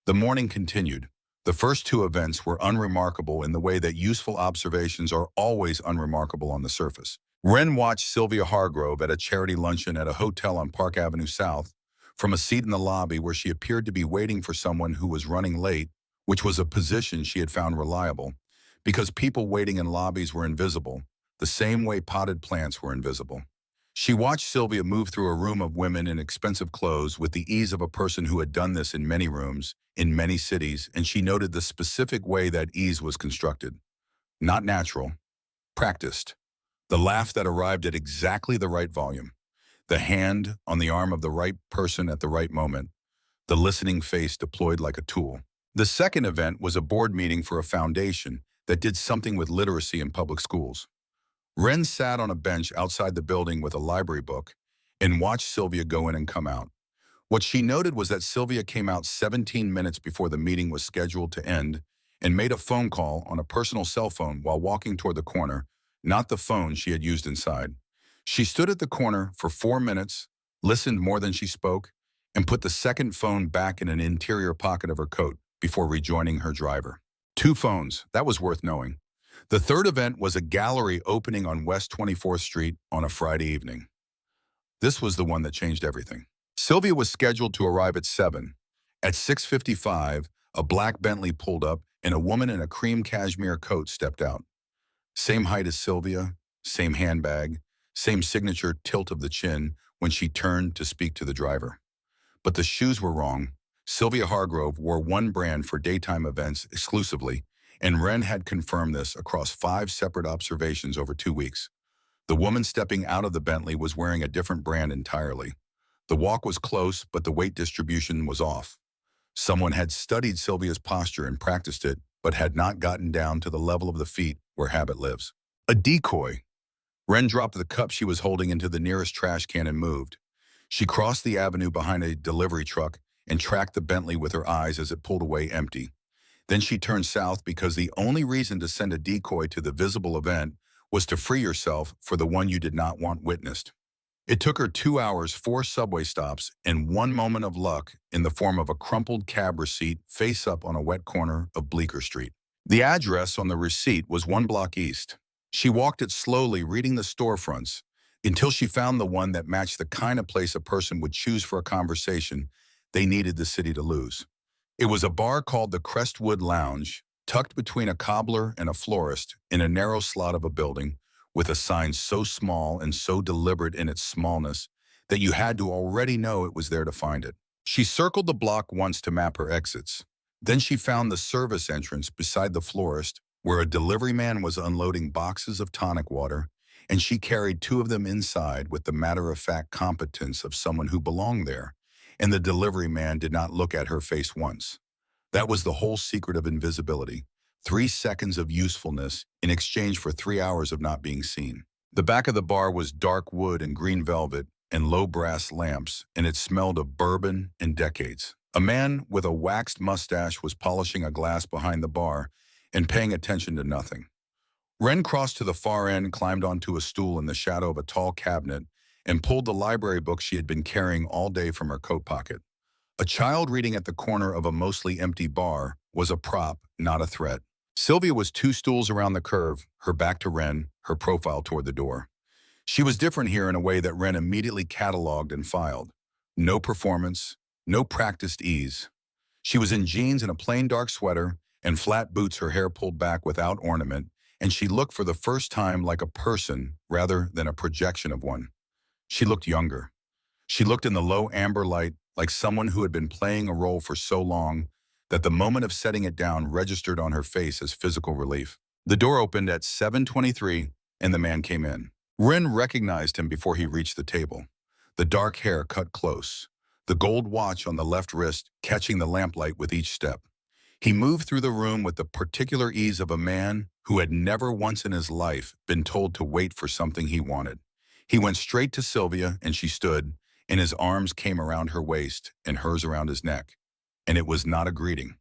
The morning continued. The first 2 events were unremarkable in the way that useful observations are always unremarkable on the surface. Wren watched Sylvia Hargrove at a charity luncheon at a hotel on Park Avenue South from a seat in the lobby where she appeared to be waiting for someone who was running late, which was a position she had found reliable, because people waiting in lobbies were invisible, the same way potted plants were invisible. She watched Sylvia move through a room of women in expensive clothes with the ease of a person who had done this in many rooms, in many cities, and she noted the specific way that ease was constructed. Not natural, practiced. The laugh that arrived at exactly the right volume. The hand on the arm of the right person at the right moment. The listening face deployed like a tool. The second event was a board meeting for a foundation that did something with literacy in public schools. Wren sat on a bench outside the building with a library book and watched Sylvia go in and come out. What she noted was that Sylvia came out 17 minutes before the meeting was scheduled to end and made a phone call on a personal cell phone while walking toward the corner, not the phone she had used inside. She stood at the corner for 4 minutes, listened more than she spoke, and put the second phone back in an interior pocket of her coat before rejoining her driver. 2 phones, that was worth knowing. The third event was a gallery opening on West 24th Street on a Friday evening. This was the one that changed everything. Sylvia was scheduled to arrive at 7. At 6:55, a black Bentley pulled up and a woman in a cream cashmere coat stepped out. Same height as Sylvia, same handbag, same signature tilt of the chin when she turned to speak to the driver. But the shoes were wrong. Sylvia Hargrove wore one brand for daytime events exclusively, and Wren had confirmed this across 5 separate observations over 2 weeks. The woman stepping out of the Bentley was wearing a different brand entirely. The walk was close, but the weight distribution was off. Someone had studied Sylvia's posture and practiced it, but had not gotten down to the level of the feet where habit lives. A decoy. Wren dropped the cup she was holding into the nearest trash can and moved. She crossed the avenue behind a delivery truck and tracked the Bentley with her eyes as it pulled away empty. Then she turned south because the only reason to send a decoy to the visible event was to free yourself for the one you did not want witnessed. It took her 2 hours, 4 subway stops, and 1 moment of luck in the form of a crumpled cab receipt face up on a wet corner of Bleecker Street. The address on the receipt was 1 block east. She walked it slowly, reading the storefronts, until she found the one that matched the kind of place a person would choose for a conversation they needed the city to lose. It was a bar called the Crestwood Lounge, tucked between a cobbler and a florist in a narrow slot of a building, with a sign so small and so deliberate in its smallness that you had to already know it was there to find it. She circled the block once to map her exits. Then she found the service entrance beside the florist, where a delivery man was unloading boxes of tonic water, and she carried 2 of them inside with the matter-of-fact competence of someone who belonged there, and the delivery man did not look at her face once. That was the whole secret of invisibility. 3 seconds of usefulness in exchange for 3 hours of not being seen. The back of the bar was dark wood and green velvet and low brass lamps, and it smelled of bourbon and decades. A man with a waxed mustache was polishing a glass behind the bar and paying attention to nothing. Wren crossed to the far end, climbed onto a stool in the shadow of a tall cabinet, and pulled the library book she had been carrying all day from her coat pocket. A child reading at the corner of a mostly empty bar was a prop, not a threat. Sylvia was two stools around the curve, her back to Wren, her profile toward the door. She was different here in a way that Wren immediately cataloged and filed. No performance, no practiced ease. She was in jeans and a plain dark sweater and flat boots, her hair pulled back without ornament, and she looked for the first time like a person rather than a projection of one. She looked younger. She looked in the low amber light like someone who had been playing a role for so long that the moment of setting it down registered on her face as physical relief. The door opened at 7:23 and the man came in. Wren recognized him before he reached the table. The dark hair cut close, the gold watch on the left wrist catching the lamplight with each step. He moved through the room with the particular ease of a man who had never once in his life been told to wait for something he wanted. He went straight to Sylvia and she stood, and his arms came around her waist and hers around his neck. And it was not a greeting.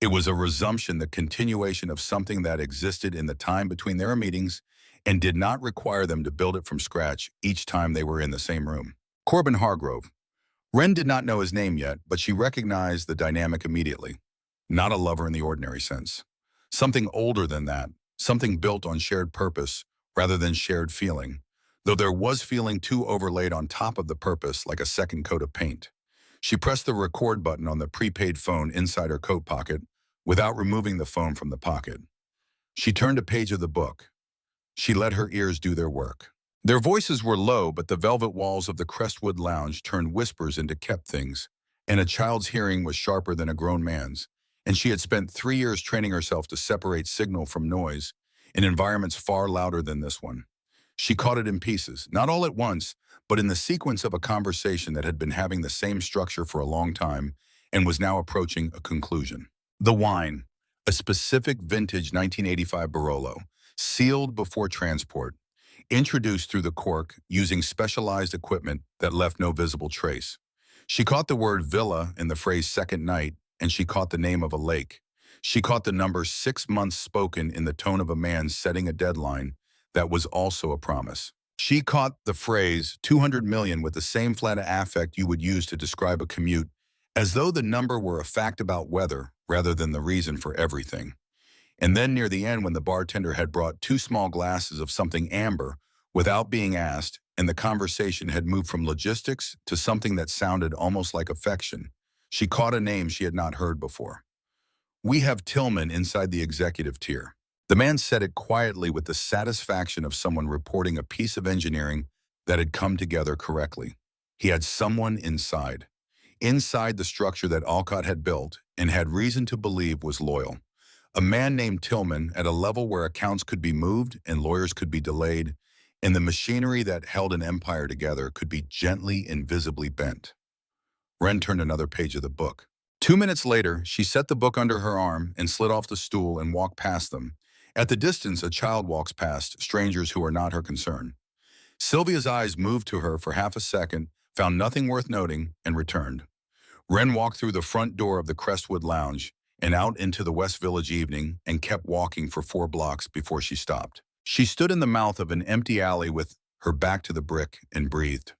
It was a resumption, the continuation of something that existed in the time between their meetings and did not require them to build it from scratch each time they were in the same room. Corbin Hargrove. Wren did not know his name yet, but she recognized the dynamic immediately. Not a lover in the ordinary sense. Something older than that, something built on shared purpose rather than shared feeling, though there was feeling too overlaid on top of the purpose like a second coat of paint. She pressed the record button on the prepaid phone inside her coat pocket without removing the phone from the pocket. She turned a page of the book. She let her ears do their work. Their voices were low, but the velvet walls of the Crestwood Lounge turned whispers into kept things, and a child's hearing was sharper than a grown man's, and she had spent 3 years training herself to separate signal from noise in environments far louder than this one. She caught it in pieces, not all at once, but in the sequence of a conversation that had been having the same structure for a long time and was now approaching a conclusion. The wine, a specific vintage 1985 Barolo, sealed before transport, introduced through the cork using specialized equipment that left no visible trace. She caught the word villa in the phrase second night, and she caught the name of a lake. She caught the number 6 months spoken in the tone of a man setting a deadline that was also a promise. She caught the phrase 200 million with the same flat affect you would use to describe a commute, as though the number were a fact about weather rather than the reason for everything. And then near the end, when the bartender had brought 2 small glasses of something amber without being asked, and the conversation had moved from logistics to something that sounded almost like affection, she caught a name she had not heard before. We have Tillman inside the executive tier. The man said it quietly with the satisfaction of someone reporting a piece of engineering that had come together correctly. He had someone inside the structure that Alcott had built and had reason to believe was loyal. A man named Tillman at a level where accounts could be moved and lawyers could be delayed, and the machinery that held an empire together could be gently, invisibly bent. Wren turned another page of the book. 2 minutes later, she set the book under her arm and slid off the stool and walked past them. At the distance, a child walks past, strangers who are not her concern. Sylvia's eyes moved to her for half a second, found nothing worth noting, and returned. Wren walked through the front door of the Crestwood Lounge and out into the West Village evening and kept walking for 4 blocks before she stopped. She stood in the mouth of an empty alley with her back to the brick and breathed.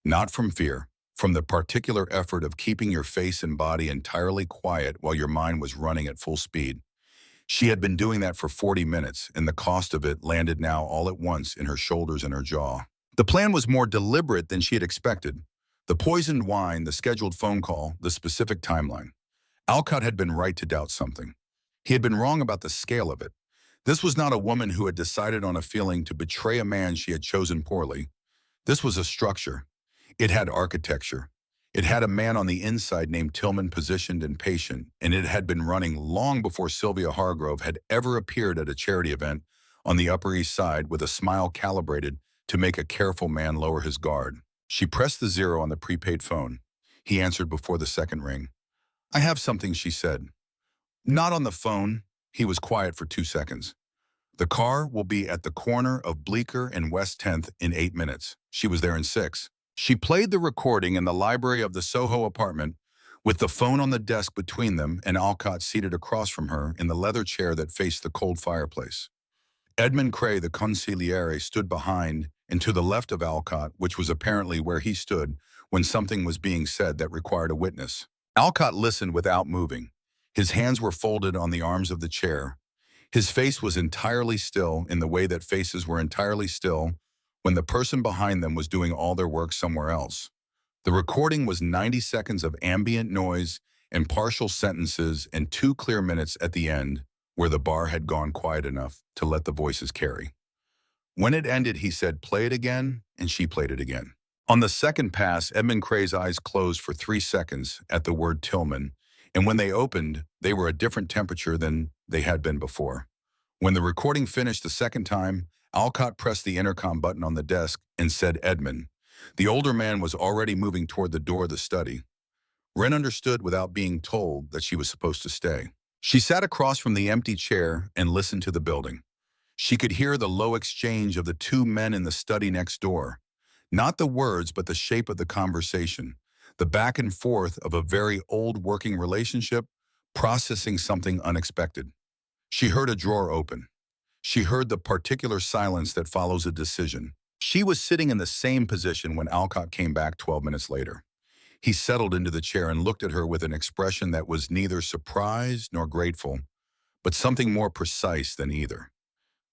Not from fear, from the particular effort of keeping your face and body entirely quiet while your mind was running at full speed. She had been doing that for 40 minutes, and the cost of it landed now all at once in her shoulders and her jaw. The plan was more deliberate than she had expected. The poisoned wine, the scheduled phone call, the specific timeline. Alcott had been right to doubt something. He had been wrong about the scale of it. This was not a woman who had decided on a feeling to betray a man she had chosen poorly. This was a structure. It had architecture. It had a man on the inside named Tillman, positioned and patient, and it had been running long before Sylvia Hargrove had ever appeared at a charity event on the Upper East Side with a smile calibrated to make a careful man lower his guard. She pressed the 0 on the prepaid phone. He answered before the second ring. "I have something," she said. "Not on the phone." He was quiet for 2 seconds. "The car will be at the corner of Bleecker and West 10th in 8 minutes. She was there in 6. She played the recording in the library of the Soho apartment with the phone on the desk between them and Alcott seated across from her in the leather chair that faced the cold fireplace. Edmund Cray, the consigliere, stood behind and to the left of Alcott, which was apparently where he stood when something was being said that required a witness. Alcott listened without moving. His hands were folded on the arms of the chair. His face was entirely still in the way that faces were entirely still when the person behind them was doing all their work somewhere else. The recording was 90 seconds of ambient noise and partial sentences and 2 clear minutes at the end where the bar had gone quiet enough to let the voices carry. When it ended, he said, "Play it again," and she played it again. On the second pass, Edmund Cray's eyes closed for 3 seconds at the word Tillman, and when they opened, they were a different temperature than they had been before. When the recording finished the second time, Alcott pressed the intercom button on the desk and said, "Edmund." The older man was already moving toward the door of the study. Wren understood without being told that she was supposed to stay. She sat across from the empty chair and listened to the building. She could hear the low exchange of the 2 men in the study next door. Not the words, but the shape of the conversation, the back and forth of a very old working relationship, processing something unexpected. She heard a drawer open. She heard the particular silence that follows a decision. She was sitting in the same position when Alcott came back 12 minutes later. He settled into the chair and looked at her with an expression that was neither surprised nor grateful, but something more precise than either.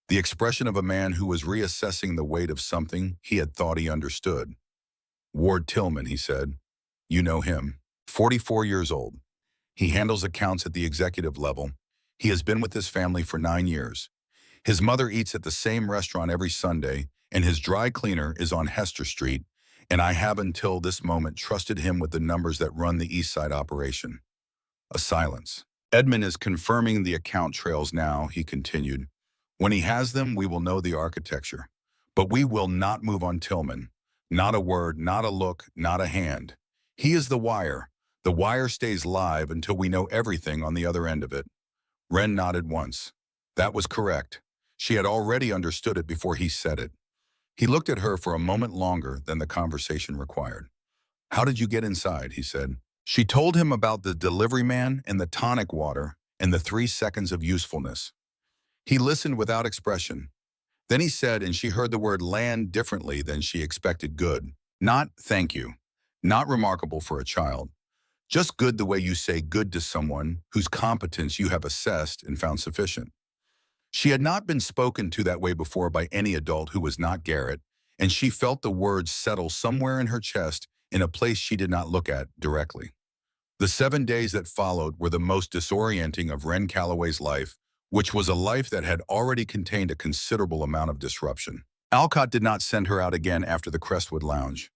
The expression of a man who was reassessing the weight of something he had thought he understood. "Ward Tillman," he said. "You know him. 44 years old. He handles accounts at the executive level. He has been with his family for 9 years. His mother eats at the same restaurant every Sunday, and his dry cleaner is on Hester Street, and I have until this moment trusted him with the numbers that run the East Side operation." A silence. "Edmund is confirming the account trails now," he continued. "When he has them, we will know the architecture. But we will not move on Tillman. Not a word, not a look, not a hand. He is the wire. The wire stays live until we know everything on the other end of it." Wren nodded once. That was correct. She had already understood it before he said it. He looked at her for a moment longer than the conversation required. "How did you get inside?" he said. She told him about the delivery man and the tonic water and the 3 seconds of usefulness. He listened without expression. Then he said, and she heard the word land differently than she expected, "Good. Not thank you. Not remarkable for a child. Just good the way you say good to someone whose competence you have assessed and found sufficient." She had not been spoken to that way before by any adult who was not Garrett, and she felt the words settle somewhere in her chest in a place she did not look at directly. The 7 days that followed were the most disorienting of Wren Calloway's life, which was a life that had already contained a considerable amount of disruption. Alcott did not send her out again after the Crestwood Lounge.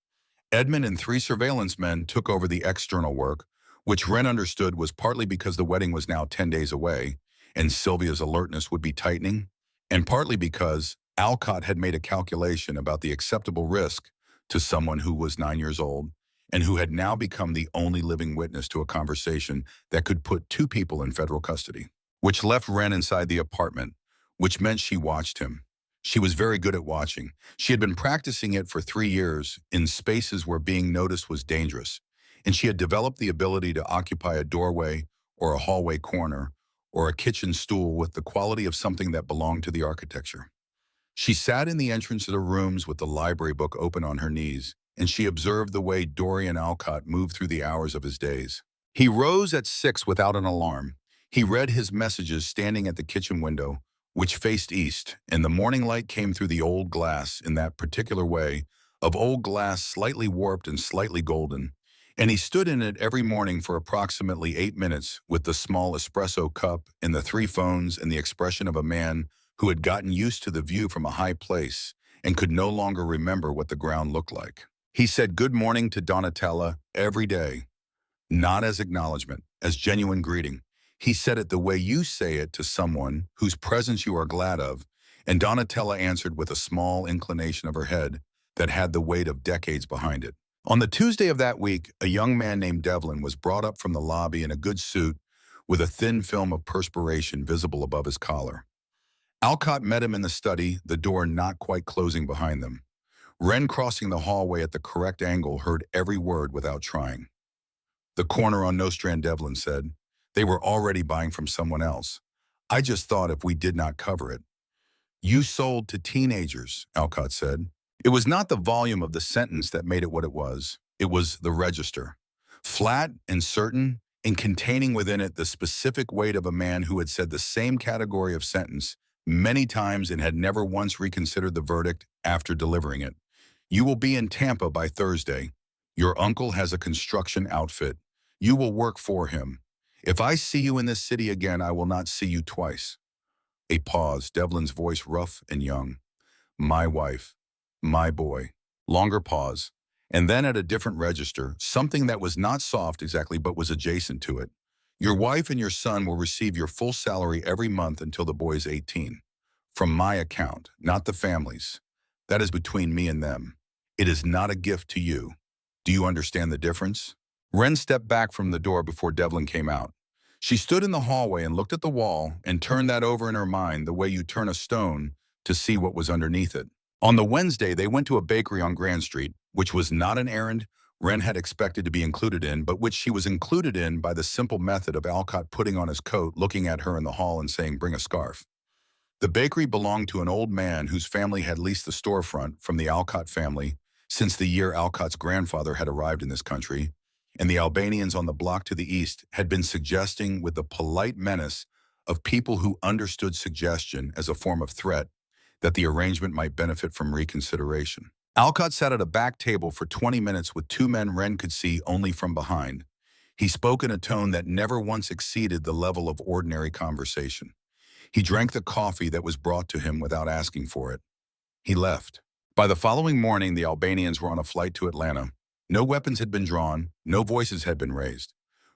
Edmund and 3 surveillance men took over the external work, which Wren understood was partly because the wedding was now 10 days away, and Sylvia's alertness would be tightening, and partly because Alcott had made a calculation about the acceptable risk to someone who was 9 years old and who had now become the only living witness to a conversation that could put 2 people in federal custody, which left Wren inside the apartment, which meant she watched him. She was very good at watching. She had been practicing it for 3 years in spaces where being noticed was dangerous, and she had developed the ability to occupy a doorway or a hallway corner or a kitchen stool with the quality of something that belonged to the architecture. She sat in the entrance of the rooms with the library book open on her knees, and she observed the way Dorian Alcott moved through the hours of his days. He rose at 6 without an alarm. He read his messages standing at the kitchen window, which faced east, and the morning light came through the old glass in that particular way, of old glass slightly warped and slightly golden, and he stood in it every morning for approximately 8 minutes with the small espresso cup and the 3 phones and the expression of a man who had gotten used to the view from a high place and could no longer remember what the ground looked like. He said good morning to Donatella every day, not as acknowledgement, as genuine greeting. He said it the way you say it to someone whose presence you are glad of, and Donatella answered with a small inclination of her head that had the weight of decades behind it. On the Tuesday of that week, a young man named Devlin was brought up from the lobby in a good suit with a thin film of perspiration visible above his collar. Alcott met him in the study, the door not quite closing behind them. Wren, crossing the hallway at the correct angle, heard every word without trying. "The corner on Nostrand," Devlin said. "They were already buying from someone else. I just thought if we did not cover it." You sold to teenagers, Alcott said. It was not the volume of the sentence that made it what it was. It was the register. Flat and certain, and containing within it the specific weight of a man who had said the same category of sentence many times and had never once reconsidered the verdict after delivering it. You will be in Tampa by Thursday. Your uncle has a construction outfit. You will work for him. If I see you in this city again, I will not see you twice. A pause, Devlin's voice rough and young. My wife. My boy. Longer pause. And then at a different register, something that was not soft exactly but was adjacent to it. Your wife and your son will receive your full salary every month until the boy is 18. From my account, not the family's. That is between me and them. It is not a gift to you. Do you understand the difference? Wren stepped back from the door before Devlin came out. She stood in the hallway and looked at the wall and turned that over in her mind the way you turn a stone to see what was underneath it. On the Wednesday, they went to a bakery on Grand Street, which was not an errand Wren had expected to be included in, but which she was included in by the simple method of Alcott putting on his coat, looking at her in the hall and saying, "Bring a scarf." The bakery belonged to an old man whose family had leased the storefront from the Alcott family since the year Alcott's grandfather had arrived in this country, and the Albanians on the block to the east had been suggesting with the polite menace of people who understood suggestion as a form of threat that the arrangement might benefit from reconsideration. Alcott sat at a back table for 20 minutes with two men Wren could see only from behind. He spoke in a tone that never once exceeded the level of ordinary conversation. He drank the coffee that was brought to him without asking for it. He left. By the following morning, the Albanians were on a flight to Atlanta. No weapons had been drawn, no voices had been raised.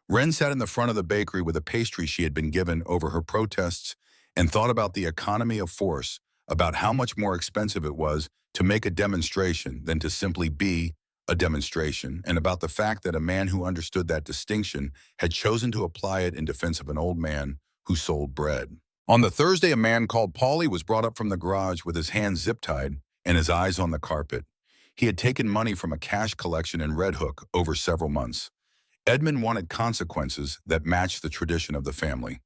Wren sat in the front of the bakery with a pastry she had been given over her protests and thought about the economy of force, about how much more expensive it was to make a demonstration than to simply be a demonstration, and about the fact that a man who understood that distinction had chosen to apply it in defense of an old man who sold bread. On the Thursday, a man called Paulie was brought up from the garage with his hands zip-tied and his eyes on the carpet. He had taken money from a cash collection in Red Hook over several months. Edmund wanted consequences that matched the tradition of the family.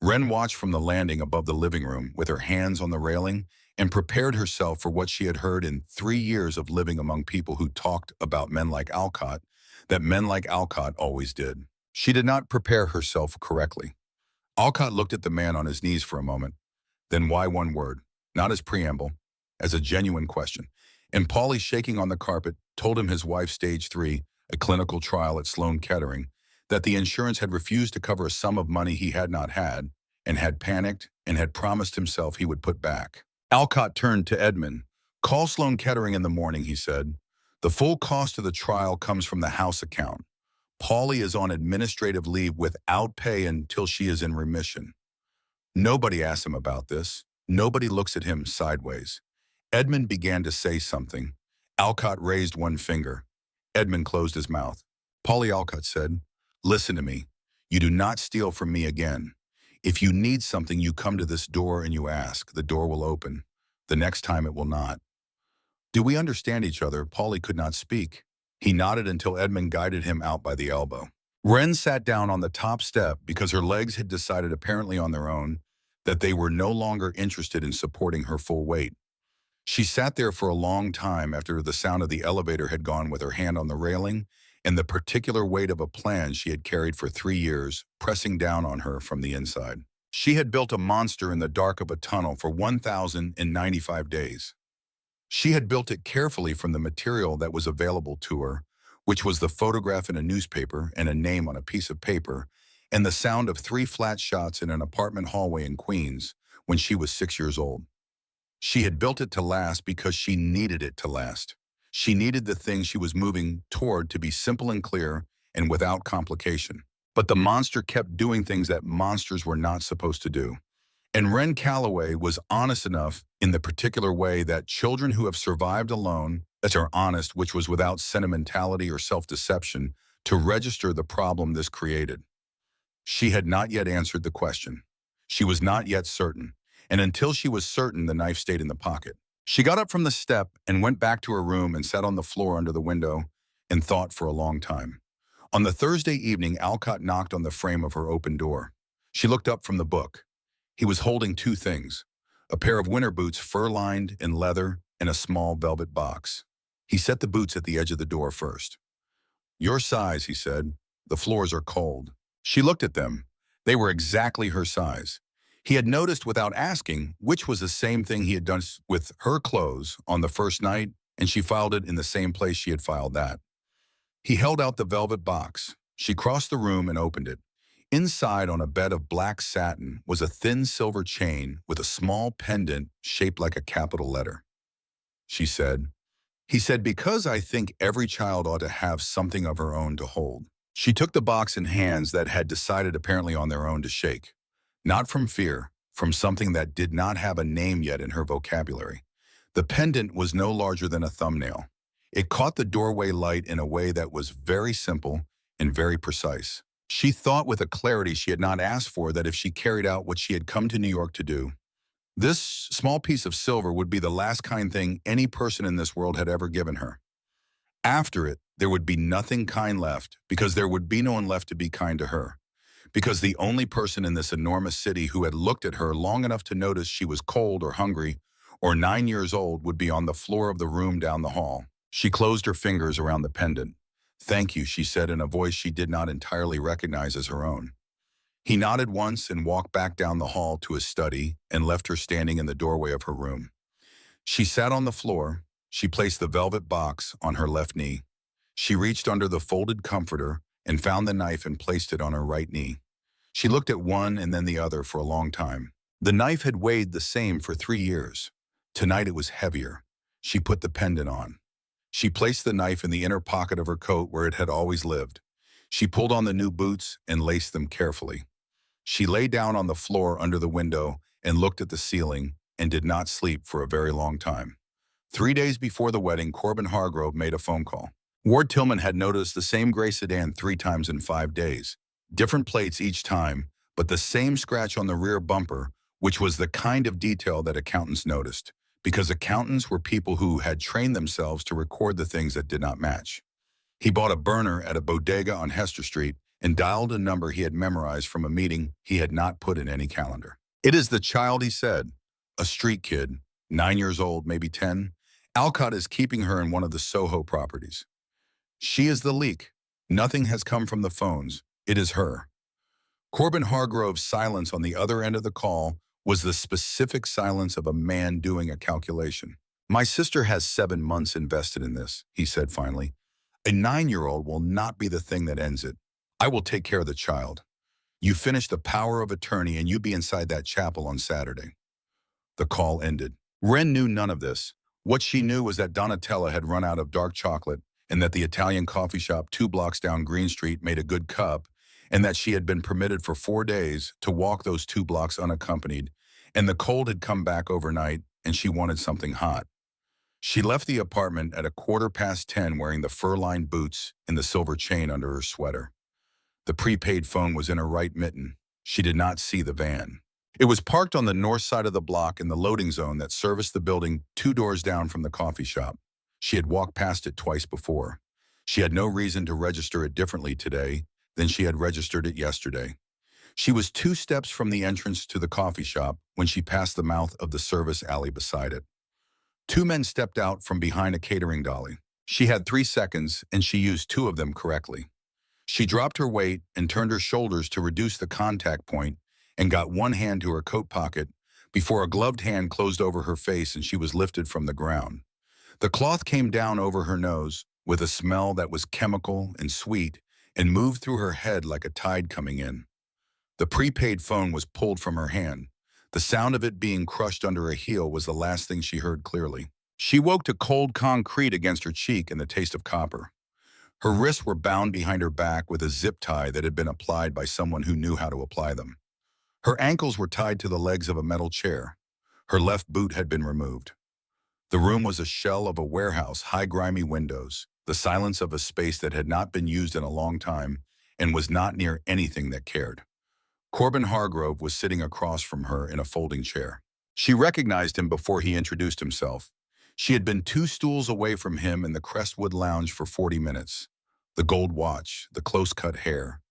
Wren watched from the landing above the living room with her hands on the railing and prepared herself for what she had heard in 3 years of living among people who talked about men like Alcott, that men like Alcott always did. She did not prepare herself correctly. Alcott looked at the man on his knees for a moment. Then why one word? Not as preamble, as a genuine question. And Paulie, shaking on the carpet, told him his wife, stage 3, a clinical trial at Sloan Kettering, that the insurance had refused to cover a sum of money he had not had, and had panicked and had promised himself he would put back. Alcott turned to Edmund. "Call Sloan Kettering in the morning," he said. "The full cost of the trial comes from the house account. Paulie is on administrative leave without pay until she is in remission." Nobody asks him about this. Nobody looks at him sideways. Edmund began to say something. Alcott raised one finger. Edmund closed his mouth. Paulie, Alcott said, "Listen to me. You do not steal from me again. If you need something, you come to this door and you ask. The door will open. The next time it will not." "Do we understand each other?" Paulie could not speak. He nodded until Edmund guided him out by the elbow. Wren sat down on the top step because her legs had decided, apparently on their own, that they were no longer interested in supporting her full weight. She sat there for a long time after the sound of the elevator had gone, with her hand on the railing and the particular weight of a plan she had carried for 3 years pressing down on her from the inside. She had built a monster in the dark of a tunnel for 1,095 days. She had built it carefully from the material that was available to her, which was the photograph in a newspaper and a name on a piece of paper, and the sound of 3 flat shots in an apartment hallway in Queens when she was 6 years old. She had built it to last because she needed it to last. She needed the thing she was moving toward to be simple and clear and without complication. But the monster kept doing things that monsters were not supposed to do. And Wren Calloway was honest enough in the particular way that children who have survived alone, that are honest, which was without sentimentality or self-deception, to register the problem this created. She had not yet answered the question. She was not yet certain. And until she was certain, the knife stayed in the pocket. She got up from the step and went back to her room and sat on the floor under the window and thought for a long time. On the Thursday evening, Alcott knocked on the frame of her open door. She looked up from the book. He was holding 2 things, a pair of winter boots fur-lined in leather, and a small velvet box. He set the boots at the edge of the door first. "Your size," he said. "The floors are cold." She looked at them. They were exactly her size. He had noticed without asking, which was the same thing he had done with her clothes on the first night, and she filed it in the same place she had filed that. He held out the velvet box. She crossed the room and opened it. Inside, on a bed of black satin, was a thin silver chain with a small pendant shaped like a capital letter. She said, He said, "Because I think every child ought to have something of her own to hold." She took the box in hands that had decided apparently on their own to shake. Not from fear, from something that did not have a name yet in her vocabulary. The pendant was no larger than a thumbnail. It caught the doorway light in a way that was very simple and very precise. She thought with a clarity she had not asked for that if she carried out what she had come to New York to do, this small piece of silver would be the last kind thing any person in this world had ever given her. After it, there would be nothing kind left, because there would be no one left to be kind to her. Because the only person in this enormous city who had looked at her long enough to notice she was cold or hungry or 9 years old would be on the floor of the room down the hall. She closed her fingers around the pendant. "Thank you," she said in a voice she did not entirely recognize as her own. He nodded once and walked back down the hall to his study and left her standing in the doorway of her room. She sat on the floor. She placed the velvet box on her left knee. She reached under the folded comforter and found the knife and placed it on her right knee. She looked at one and then the other for a long time. The knife had weighed the same for 3 years. Tonight it was heavier. She put the pendant on. She placed the knife in the inner pocket of her coat where it had always lived. She pulled on the new boots and laced them carefully. She lay down on the floor under the window and looked at the ceiling and did not sleep for a very long time. 3 days before the wedding, Corbin Hargrove made a phone call. Ward Tillman had noticed the same gray sedan 3 times in 5 days. Different plates each time, but the same scratch on the rear bumper, which was the kind of detail that accountants noticed, because accountants were people who had trained themselves to record the things that did not match. He bought a burner at a bodega on Hester Street and dialed a number he had memorized from a meeting he had not put in any calendar. "It is the child," he said. "A street kid, 9 years old, maybe 10. Alcott is keeping her in one of the Soho properties. She is the leak. Nothing has come from the phones. It is her." Corbin Hargrove's silence on the other end of the call was the specific silence of a man doing a calculation. "My sister has 7 months invested in this," he said finally. "A 9-year-old will not be the thing that ends it. I will take care of the child. You finish the power of attorney and you be inside that chapel on Saturday." The call ended. Wren knew none of this. What she knew was that Donatella had run out of dark chocolate and that the Italian coffee shop 2 blocks down Green Street made a good cup, and that she had been permitted for 4 days to walk those 2 blocks unaccompanied, and the cold had come back overnight and she wanted something hot. She left the apartment at 10:15 wearing the fur-lined boots and the silver chain under her sweater. The prepaid phone was in her right mitten. She did not see the van. It was parked on the north side of the block in the loading zone that serviced the building 2 doors down from the coffee shop. She had walked past it twice before. She had no reason to register it differently today than she had registered it yesterday. She was 2 steps from the entrance to the coffee shop when she passed the mouth of the service alley beside it. 2 men stepped out from behind a catering dolly. She had 3 seconds, and she used 2 of them correctly. She dropped her weight and turned her shoulders to reduce the contact point and got one hand to her coat pocket before a gloved hand closed over her face and she was lifted from the ground. The cloth came down over her nose with a smell that was chemical and sweet and moved through her head like a tide coming in. The prepaid phone was pulled from her hand. The sound of it being crushed under a heel was the last thing she heard clearly. She woke to cold concrete against her cheek and the taste of copper. Her wrists were bound behind her back with a zip tie that had been applied by someone who knew how to apply them. Her ankles were tied to the legs of a metal chair. Her left boot had been removed. The room was a shell of a warehouse, high grimy windows, the silence of a space that had not been used in a long time and was not near anything that cared. Corbin Hargrove was sitting across from her in a folding chair. She recognized him before he introduced himself. She had been 2 stools away from him in the Crestwood Lounge for 40 minutes. The gold watch, the close-cut hair.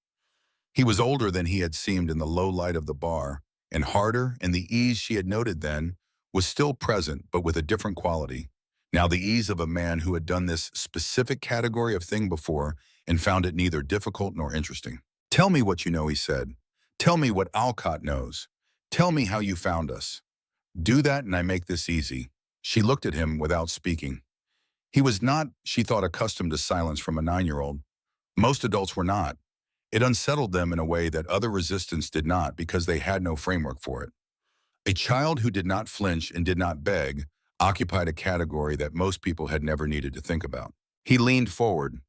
He was older than he had seemed in the low light of the bar, and harder in the ease she had noted then was still present, but with a different quality. Now the ease of a man who had done this specific category of thing before and found it neither difficult nor interesting. "Tell me what you know," he said. "Tell me what Alcott knows. Tell me how you found us. Do that and I make this easy." She looked at him without speaking. He was not, she thought, accustomed to silence from a 9-year-old. Most adults were not. It unsettled them in a way that other resistance did not because they had no framework for it. A child who did not flinch and did not beg occupied a category that most people had never needed to think about. He leaned forward.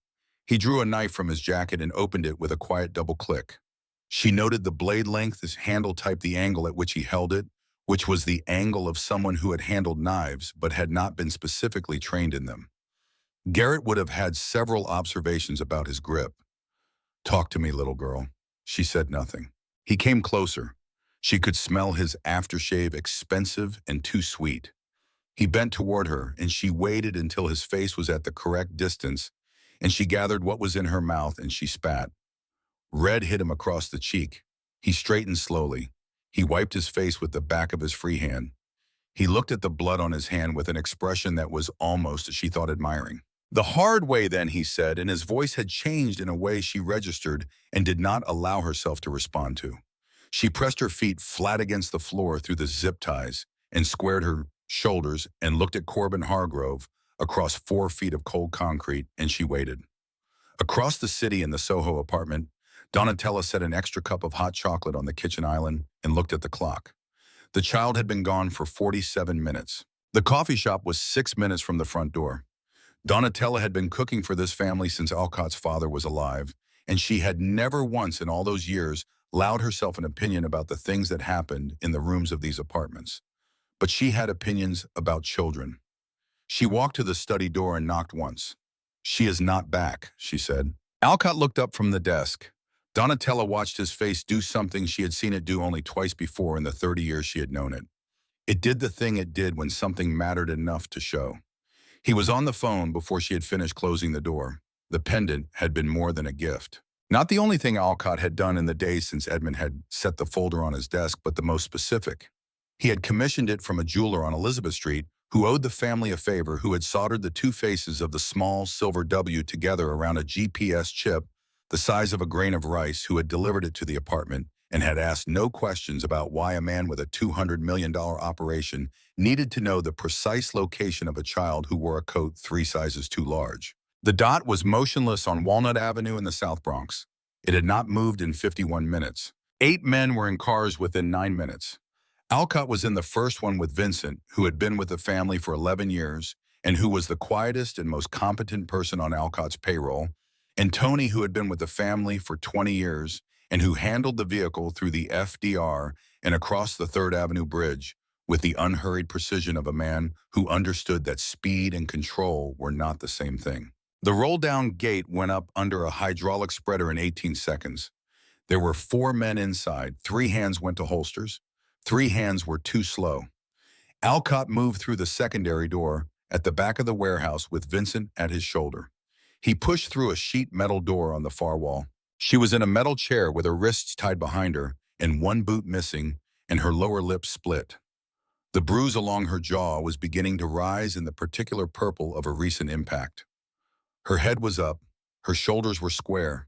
He drew a knife from his jacket and opened it with a quiet double click. She noted the blade length, his handle type, the angle at which he held it, which was the angle of someone who had handled knives but had not been specifically trained in them. Garrett would have had several observations about his grip. "Talk to me, little girl." She said nothing. He came closer. She could smell his aftershave, expensive and too sweet. He bent toward her, and she waited until his face was at the correct distance, and she gathered what was in her mouth, and she spat. Red hit him across the cheek. He straightened slowly. He wiped his face with the back of his free hand. He looked at the blood on his hand with an expression that was almost, she thought, admiring. "The hard way, then," he said, and his voice had changed in a way she registered and did not allow herself to respond to. She pressed her feet flat against the floor through the zip ties and squared her shoulders and looked at Corbin Hargrove across 4 feet of cold concrete, and she waited. Across the city in the Soho apartment, Donatella set an extra cup of hot chocolate on the kitchen island and looked at the clock. The child had been gone for 47 minutes. The coffee shop was 6 minutes from the front door. Donatella had been cooking for this family since Alcott's father was alive, and she had never once in all those years allowed herself an opinion about the things that happened in the rooms of these apartments. But she had opinions about children. She walked to the study door and knocked once. "She is not back," she said. Alcott looked up from the desk. Donatella watched his face do something she had seen it do only twice before in the 30 years she had known it. It did the thing it did when something mattered enough to show. He was on the phone before she had finished closing the door. The pendant had been more than a gift. Not the only thing Alcott had done in the days since Edmund had set the folder on his desk, but the most specific. He had commissioned it from a jeweler on Elizabeth Street who owed the family a favor, who had soldered the 2 faces of the small silver W together around a GPS chip the size of a grain of rice, who had delivered it to the apartment and had asked no questions about why a man with a $200 million operation needed to know the precise location of a child who wore a coat 3 sizes too large. The dot was motionless on Walnut Avenue in the South Bronx. It had not moved in 51 minutes. 8 men were in cars within 9 minutes. Alcott was in the first one with Vincent, who had been with the family for 11 years and who was the quietest and most competent person on Alcott's payroll, and Tony, who had been with the family for 20 years and who handled the vehicle through the FDR and across the 3rd Avenue Bridge with the unhurried precision of a man who understood that speed and control were not the same thing. The roll-down gate went up under a hydraulic spreader in 18 seconds. There were 4 men inside. 3 hands went to holsters. 3 hands were too slow. Alcott moved through the secondary door at the back of the warehouse with Vincent at his shoulder. He pushed through a sheet metal door on the far wall. She was in a metal chair with her wrists tied behind her and 1 boot missing and her lower lip split. The bruise along her jaw was beginning to rise in the particular purple of a recent impact. Her head was up. Her shoulders were square.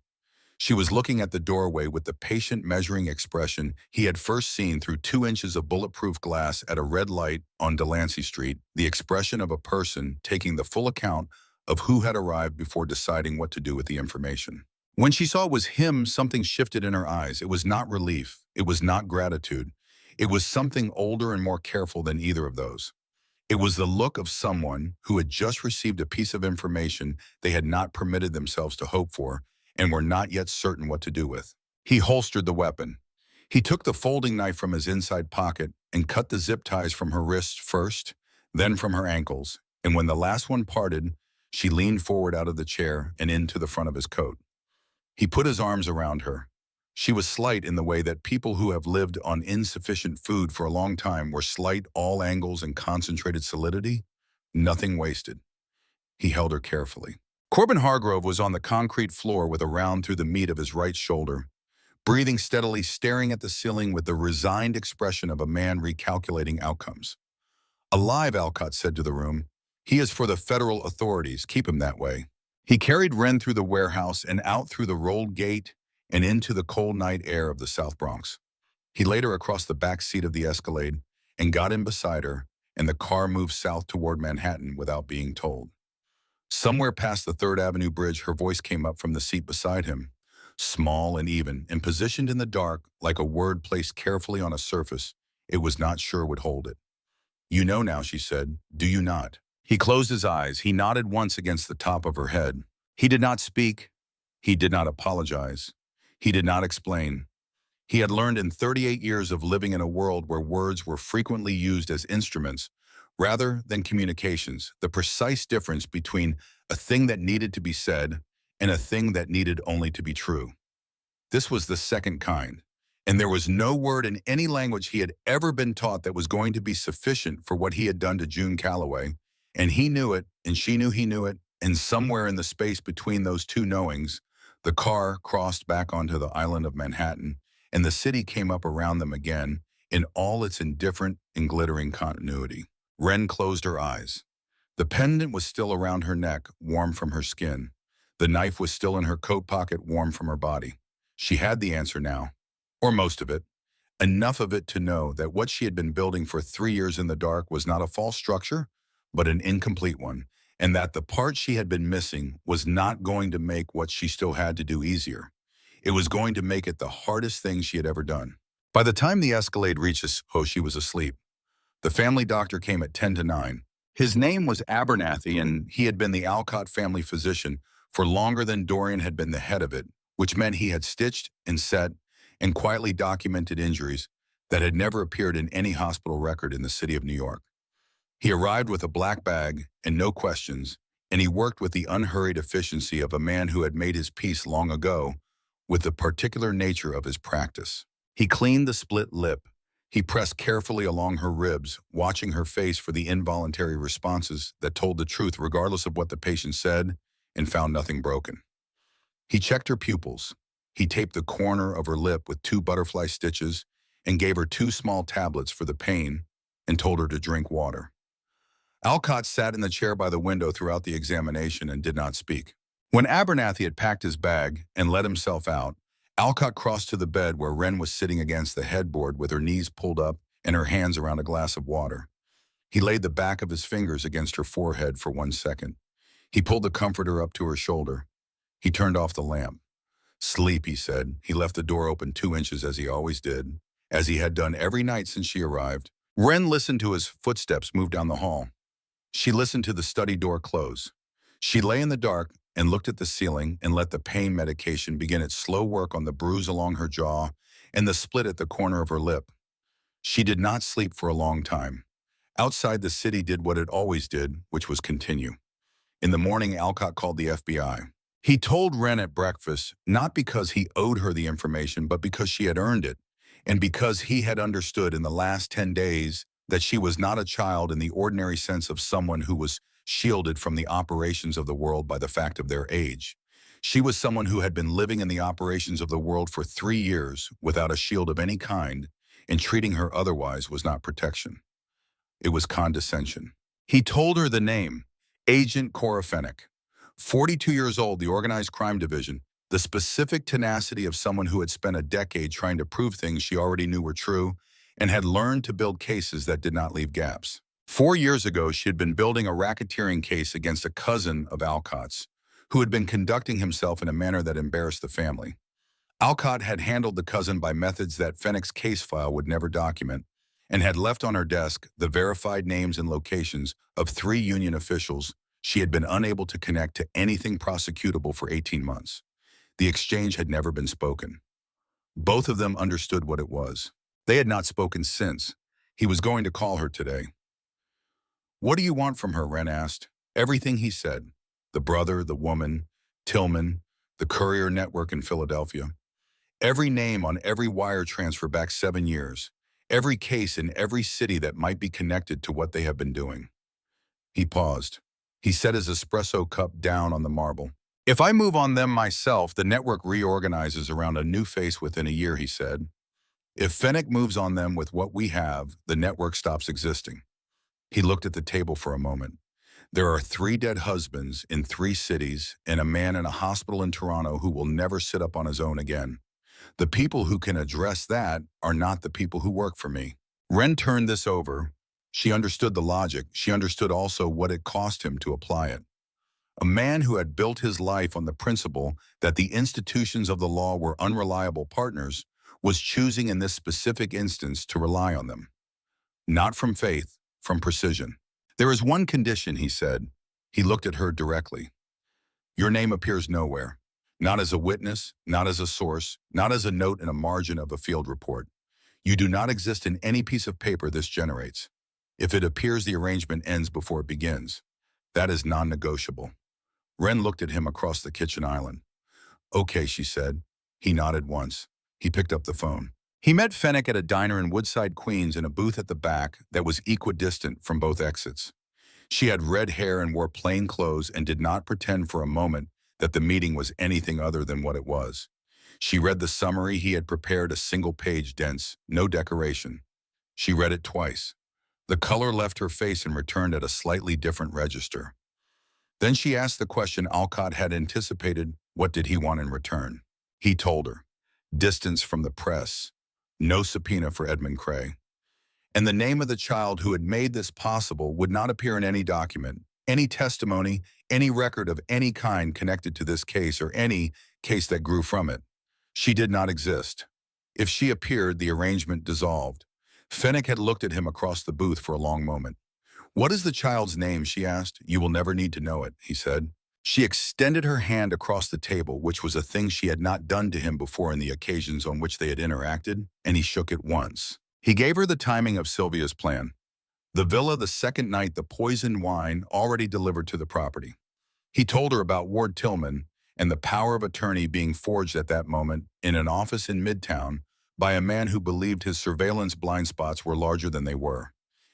She was looking at the doorway with the patient, measuring expression he had first seen through 2 inches of bulletproof glass at a red light on Delancey Street, the expression of a person taking the full account of who had arrived before deciding what to do with the information. When she saw it was him, something shifted in her eyes. It was not relief. It was not gratitude. It was something older and more careful than either of those. It was the look of someone who had just received a piece of information they had not permitted themselves to hope for and were not yet certain what to do with. He holstered the weapon. He took the folding knife from his inside pocket and cut the zip ties from her wrists first, then from her ankles, and when the last one parted, she leaned forward out of the chair and into the front of his coat. He put his arms around her. She was slight in the way that people who have lived on insufficient food for a long time were slight, all angles and concentrated solidity, nothing wasted. He held her carefully. Corbin Hargrove was on the concrete floor with a round through the meat of his right shoulder, breathing steadily, staring at the ceiling with the resigned expression of a man recalculating outcomes. Alive, Alcott said to the room. He is for the federal authorities. Keep him that way. He carried Wren through the warehouse and out through the rolled gate and into the cold night air of the South Bronx. He laid her across the back seat of the Escalade and got in beside her, and the car moved south toward Manhattan without being told. Somewhere past the Third Avenue Bridge, her voice came up from the seat beside him, small and even, and positioned in the dark like a word placed carefully on a surface it was not sure would hold it. You know now, she said, do you not? He closed his eyes. He nodded once against the top of her head. He did not speak. He did not apologize. He did not explain. He had learned in 38 years of living in a world where words were frequently used as instruments rather than communications, the precise difference between a thing that needed to be said and a thing that needed only to be true. This was the second kind, and there was no word in any language he had ever been taught that was going to be sufficient for what he had done to June Calloway, and he knew it, and she knew he knew it, and somewhere in the space between those two knowings, the car crossed back onto the island of Manhattan, and the city came up around them again in all its indifferent and glittering continuity. Wren closed her eyes. The pendant was still around her neck, warm from her skin. The knife was still in her coat pocket, warm from her body. She had the answer now, or most of it, enough of it to know that what she had been building for 3 years in the dark was not a false structure, but an incomplete one, and that the part she had been missing was not going to make what she still had to do easier. It was going to make it the hardest thing she had ever done. By the time the Escalade reached us, she was asleep. The family doctor came at 10 to 9. His name was Abernathy, and he had been the Alcott family physician for longer than Dorian had been the head of it, which meant he had stitched and set and quietly documented injuries that had never appeared in any hospital record in the city of New York. He arrived with a black bag and no questions, and he worked with the unhurried efficiency of a man who had made his peace long ago with the particular nature of his practice. He cleaned the split lip. He pressed carefully along her ribs, watching her face for the involuntary responses that told the truth regardless of what the patient said, and found nothing broken. He checked her pupils. He taped the corner of her lip with 2 butterfly stitches and gave her 2 small tablets for the pain and told her to drink water. Alcott sat in the chair by the window throughout the examination and did not speak. When Abernathy had packed his bag and let himself out, Alcott crossed to the bed where Wren was sitting against the headboard with her knees pulled up and her hands around a glass of water. He laid the back of his fingers against her forehead for 1 second. He pulled the comforter up to her shoulder. He turned off the lamp. Sleep, he said. He left the door open 2 inches as he always did, as he had done every night since she arrived. Wren listened to his footsteps move down the hall. She listened to the study door close. She lay in the dark and looked at the ceiling and let the pain medication begin its slow work on the bruise along her jaw and the split at the corner of her lip. She did not sleep for a long time. Outside, the city did what it always did, which was continue. In the morning, Alcott called the FBI. He told Wren at breakfast, not because he owed her the information, but because she had earned it, and because he had understood in the last 10 days that she was not a child in the ordinary sense of someone who was shielded from the operations of the world by the fact of their age. She was someone who had been living in the operations of the world for 3 years without a shield of any kind, and treating her otherwise was not protection. It was condescension. He told her the name, Agent Cora Fennick. 42 years old, the Organized Crime Division, the specific tenacity of someone who had spent a decade trying to prove things she already knew were true and had learned to build cases that did not leave gaps. 4 years ago, she had been building a racketeering case against a cousin of Alcott's, who had been conducting himself in a manner that embarrassed the family. Alcott had handled the cousin by methods that Fennick's case file would never document, and had left on her desk the verified names and locations of 3 union officials she had been unable to connect to anything prosecutable for 18 months. The exchange had never been spoken. Both of them understood what it was. They had not spoken since. He was going to call her today. What do you want from her? Wren asked. Everything, he said. The brother, the woman, Tillman, the courier network in Philadelphia. Every name on every wire transfer back 7 years. Every case in every city that might be connected to what they have been doing. He paused. He set his espresso cup down on the marble. If I move on them myself, the network reorganizes around a new face within a year, he said. If Fennick moves on them with what we have, the network stops existing. He looked at the table for a moment. There are 3 dead husbands in 3 cities and a man in a hospital in Toronto who will never sit up on his own again. The people who can address that are not the people who work for me. Ren turned this over. She understood the logic. She understood also what it cost him to apply it. A man who had built his life on the principle that the institutions of the law were unreliable partners was choosing in this specific instance to rely on them. Not from faith, from precision. There is one condition, he said. He looked at her directly. Your name appears nowhere. Not as a witness, not as a source, not as a note in a margin of a field report. You do not exist in any piece of paper this generates. If it appears, the arrangement ends before it begins. That is non-negotiable. Ren looked at him across the kitchen island. Okay, she said. He nodded once. He picked up the phone. He met Fennick at a diner in Woodside, Queens, in a booth at the back that was equidistant from both exits. She had red hair and wore plain clothes and did not pretend for a moment that the meeting was anything other than what it was. She read the summary he had prepared, a single-page dense, no decoration. She read it twice. The color left her face and returned at a slightly different register. Then she asked the question Alcott had anticipated. What did he want in return? He told her. Distance from the press. No subpoena for Edmund Cray. And the name of the child who had made this possible would not appear in any document, any testimony, any record of any kind connected to this case or any case that grew from it. She did not exist. If she appeared, the arrangement dissolved. Fennick had looked at him across the booth for a long moment. What is the child's name, she asked. You will never need to know it, he said. She extended her hand across the table, which was a thing she had not done to him before in the occasions on which they had interacted, and he shook it once. He gave her the timing of Sylvia's plan. The villa the second night, the poisoned wine already delivered to the property. He told her about Ward Tillman and the power of attorney being forged at that moment in an office in Midtown by a man who believed his surveillance blind spots were larger than they were.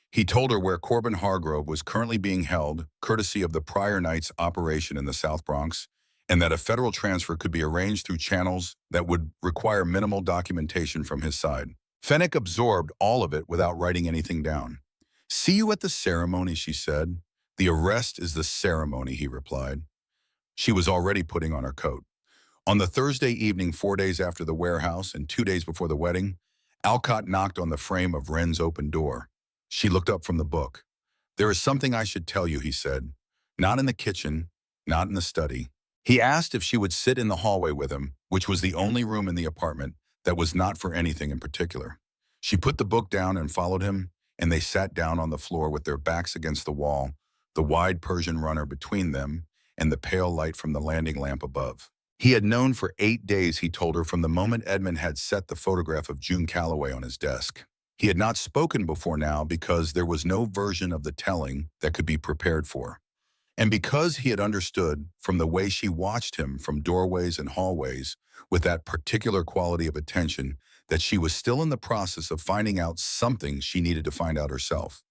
He told her where Corbin Hargrove was currently being held, courtesy of the prior night's operation in the South Bronx, and that a federal transfer could be arranged through channels that would require minimal documentation from his side. Fennick absorbed all of it without writing anything down. See you at the ceremony, she said. The arrest is the ceremony, he replied. She was already putting on her coat. On the Thursday evening, 4 days after the warehouse and 2 days before the wedding, Alcott knocked on the frame of Ren's open door. She looked up from the book. There is something I should tell you, he said. Not in the kitchen, not in the study. He asked if she would sit in the hallway with him, which was the only room in the apartment that was not for anything in particular. She put the book down and followed him, and they sat down on the floor with their backs against the wall, the wide Persian runner between them and the pale light from the landing lamp above. He had known for 8 days, he told her, from the moment Edmund had set the photograph of June Calloway on his desk. He had not spoken before now because there was no version of the telling that could be prepared for. And because he had understood from the way she watched him from doorways and hallways with that particular quality of attention that she was still in the process of finding out something she needed to find out herself.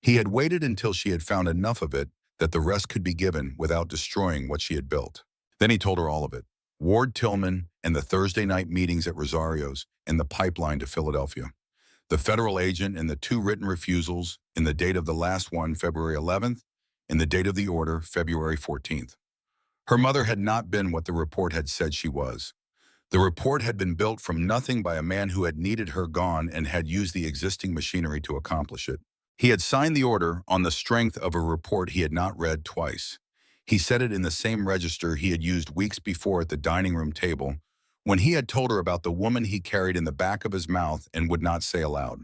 He had waited until she had found enough of it that the rest could be given without destroying what she had built. Then he told her all of it. Ward Tillman and the Thursday night meetings at Rosario's and the pipeline to Philadelphia. The federal agent and the 2 written refusals, in the date of the last one, February 11th, and the date of the order, February 14th. Her mother had not been what the report had said she was. The report had been built from nothing by a man who had needed her gone and had used the existing machinery to accomplish it. He had signed the order on the strength of a report he had not read twice. He set it in the same register he had used weeks before at the dining room table when he had told her about the woman he carried in the back of his mouth and would not say aloud.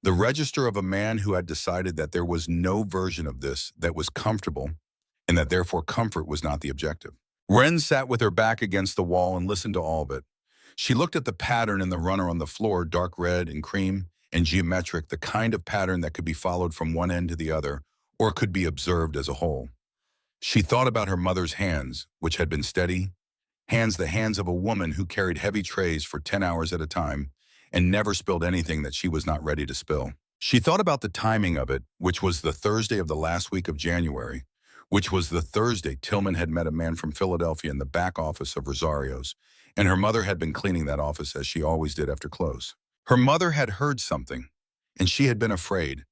The register of a man who had decided that there was no version of this that was comfortable and that therefore comfort was not the objective. Ren sat with her back against the wall and listened to all of it. She looked at the pattern in the runner on the floor, dark red and cream and geometric, the kind of pattern that could be followed from one end to the other or could be observed as a whole. She thought about her mother's hands, which had been steady, the hands of a woman who carried heavy trays for 10 hours at a time and never spilled anything that she was not ready to spill. She thought about the timing of it, which was the Thursday of the last week of January, which was the Thursday Tillman had met a man from Philadelphia in the back office of Rosario's, and her mother had been cleaning that office as she always did after close. Her mother had heard something, and she had been afraid,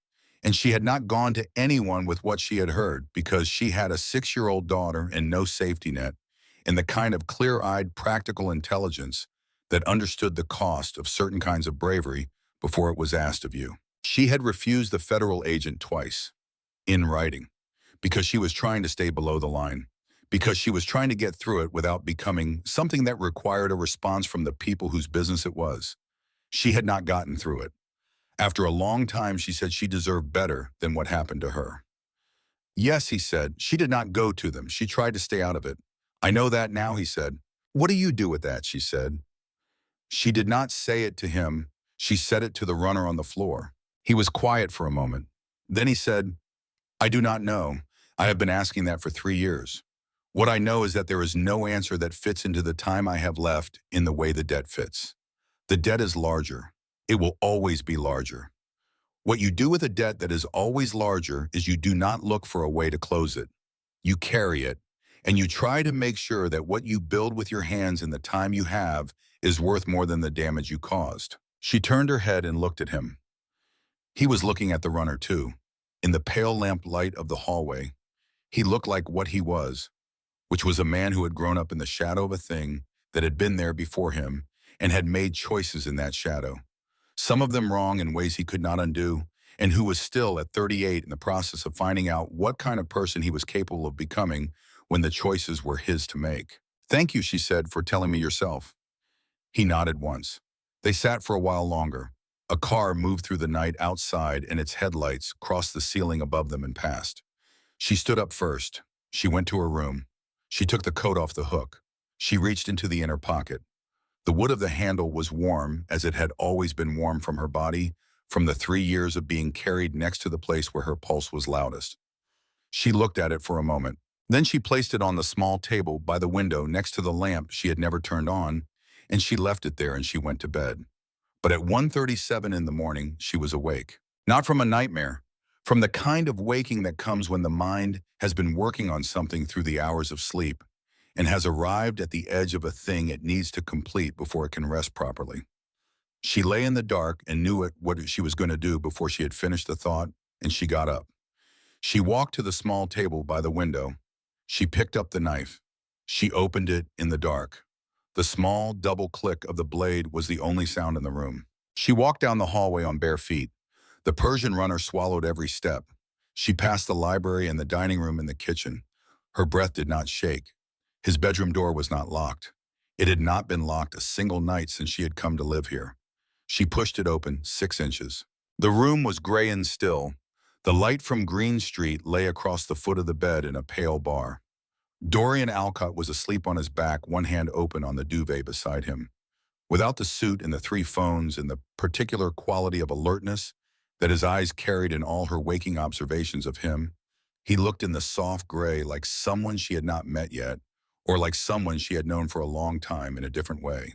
And she had not gone to anyone with what she had heard because she had a 6-year-old daughter and no safety net, and the kind of clear-eyed practical intelligence that understood the cost of certain kinds of bravery before it was asked of you. She had refused the federal agent twice, in writing, because she was trying to stay below the line, because she was trying to get through it without becoming something that required a response from the people whose business it was. She had not gotten through it. After a long time, she said she deserved better than what happened to her. Yes, he said, she did not go to them. She tried to stay out of it. I know that now, he said. What do you do with that, she said. She did not say it to him. She said it to the runner on the floor. He was quiet for a moment. Then he said, I do not know. I have been asking that for 3 years. What I know is that there is no answer that fits into the time I have left in the way the debt fits. The debt is larger. It will always be larger. What you do with a debt that is always larger is you do not look for a way to close it. You carry it, and you try to make sure that what you build with your hands in the time you have is worth more than the damage you caused. She turned her head and looked at him. He was looking at the runner too. In the pale lamp light of the hallway, he looked like what he was, which was a man who had grown up in the shadow of a thing that had been there before him and had made choices in that shadow, some of them wrong in ways he could not undo, and who was still at 38 in the process of finding out what kind of person he was capable of becoming when the choices were his to make. Thank you, she said, for telling me yourself. He nodded once. They sat for a while longer. A car moved through the night outside and its headlights crossed the ceiling above them and passed. She stood up first. She went to her room. She took the coat off the hook. She reached into the inner pocket. The wood of the handle was warm, as it had always been warm from her body, from the 3 years of being carried next to the place where her pulse was loudest. She looked at it for a moment. Then she placed it on the small table by the window next to the lamp she had never turned on, and she left it there and she went to bed. But at 1:37 in the morning, she was awake. Not from a nightmare, from the kind of waking that comes when the mind has been working on something through the hours of sleep and has arrived at the edge of a thing it needs to complete before it can rest properly. She lay in the dark and knew what she was going to do before she had finished the thought, and she got up. She walked to the small table by the window. She picked up the knife. She opened it in the dark. The small double click of the blade was the only sound in the room. She walked down the hallway on bare feet. The Persian runner swallowed every step. She passed the library and the dining room and the kitchen. Her breath did not shake. His bedroom door was not locked. It had not been locked a single night since she had come to live here. She pushed it open 6 inches. The room was gray and still. The light from Green Street lay across the foot of the bed in a pale bar. Dorian Alcott was asleep on his back, one hand open on the duvet beside him. Without the suit and the 3 phones and the particular quality of alertness that his eyes carried in all her waking observations of him, he looked in the soft gray like someone she had not met yet, or like someone she had known for a long time in a different way.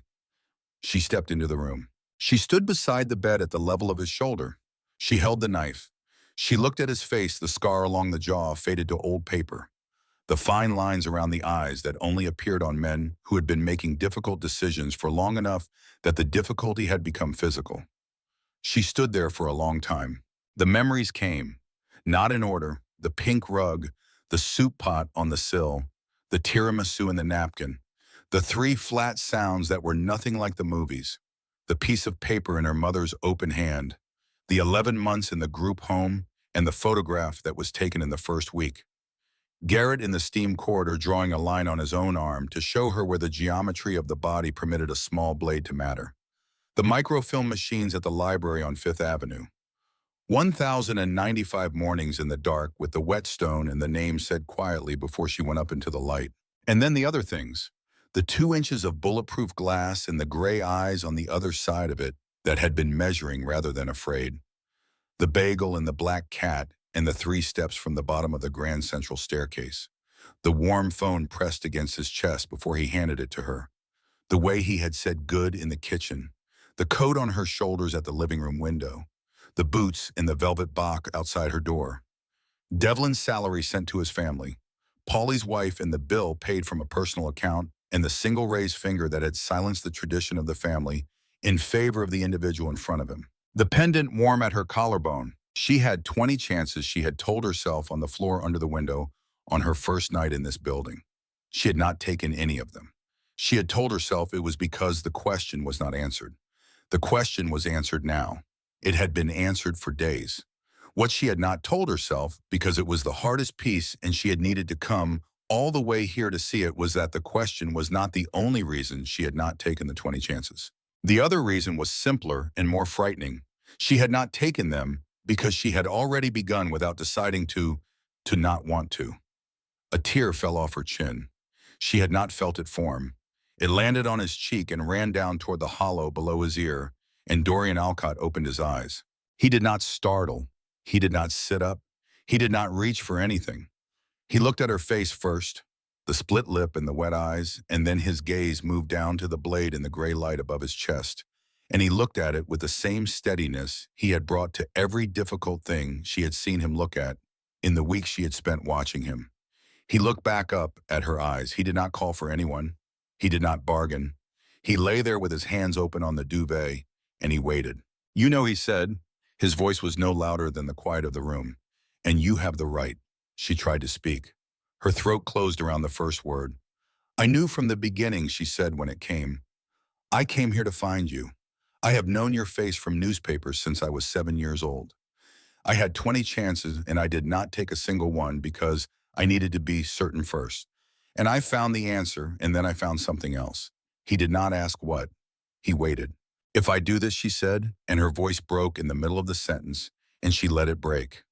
She stepped into the room. She stood beside the bed at the level of his shoulder. She held the knife. She looked at his face, the scar along the jaw faded to old paper, the fine lines around the eyes that only appeared on men who had been making difficult decisions for long enough that the difficulty had become physical. She stood there for a long time. The memories came, not in order: the pink rug, the soup pot on the sill, the tiramisu in the napkin, the 3 flat sounds that were nothing like the movies, the piece of paper in her mother's open hand, the 11 months in the group home, and the photograph that was taken in the first week. Garrett in the steam corridor drawing a line on his own arm to show her where the geometry of the body permitted a small blade to matter. The microfilm machines at the library on Fifth Avenue. 1,095 mornings in the dark with the whetstone and the name said quietly before she went up into the light. And then the other things. The 2 inches of bulletproof glass and the gray eyes on the other side of it that had been measuring rather than afraid. The bagel and the black cat and the 3 steps from the bottom of the Grand Central staircase. The warm phone pressed against his chest before he handed it to her. The way he had said good in the kitchen. The coat on her shoulders at the living room window. The boots in the velvet box outside her door. Devlin's salary sent to his family. Paulie's wife and the bill paid from a personal account, and the single raised finger that had silenced the tradition of the family in favor of the individual in front of him. The pendant warm at her collarbone. She had 20 chances, she had told herself, on the floor under the window on her first night in this building. She had not taken any of them. She had told herself it was because the question was not answered. The question was answered now. It had been answered for days. What she had not told herself, because it was the hardest piece and she had needed to come all the way here to see it, was that the question was not the only reason she had not taken the 20 chances. The other reason was simpler and more frightening. She had not taken them because she had already begun without deciding to not want to. A tear fell off her chin. She had not felt it form. It landed on his cheek and ran down toward the hollow below his ear, and Dorian Alcott opened his eyes. He did not startle. He did not sit up. He did not reach for anything. He looked at her face first, the split lip and the wet eyes, and then his gaze moved down to the blade in the gray light above his chest, and he looked at it with the same steadiness he had brought to every difficult thing she had seen him look at in the weeks she had spent watching him. He looked back up at her eyes. He did not call for anyone. He did not bargain. He lay there with his hands open on the duvet, and he waited. "You know," he said. His voice was no louder than the quiet of the room. "And you have the right." She tried to speak. Her throat closed around the first word. "I knew from the beginning," she said when it came. "I came here to find you. I have known your face from newspapers since I was 7 years old. I had 20 chances and I did not take a single one because I needed to be certain first. And I found the answer, and then I found something else." He did not ask what. He waited. "If I do this," she said, and her voice broke in the middle of the sentence, and she let it break.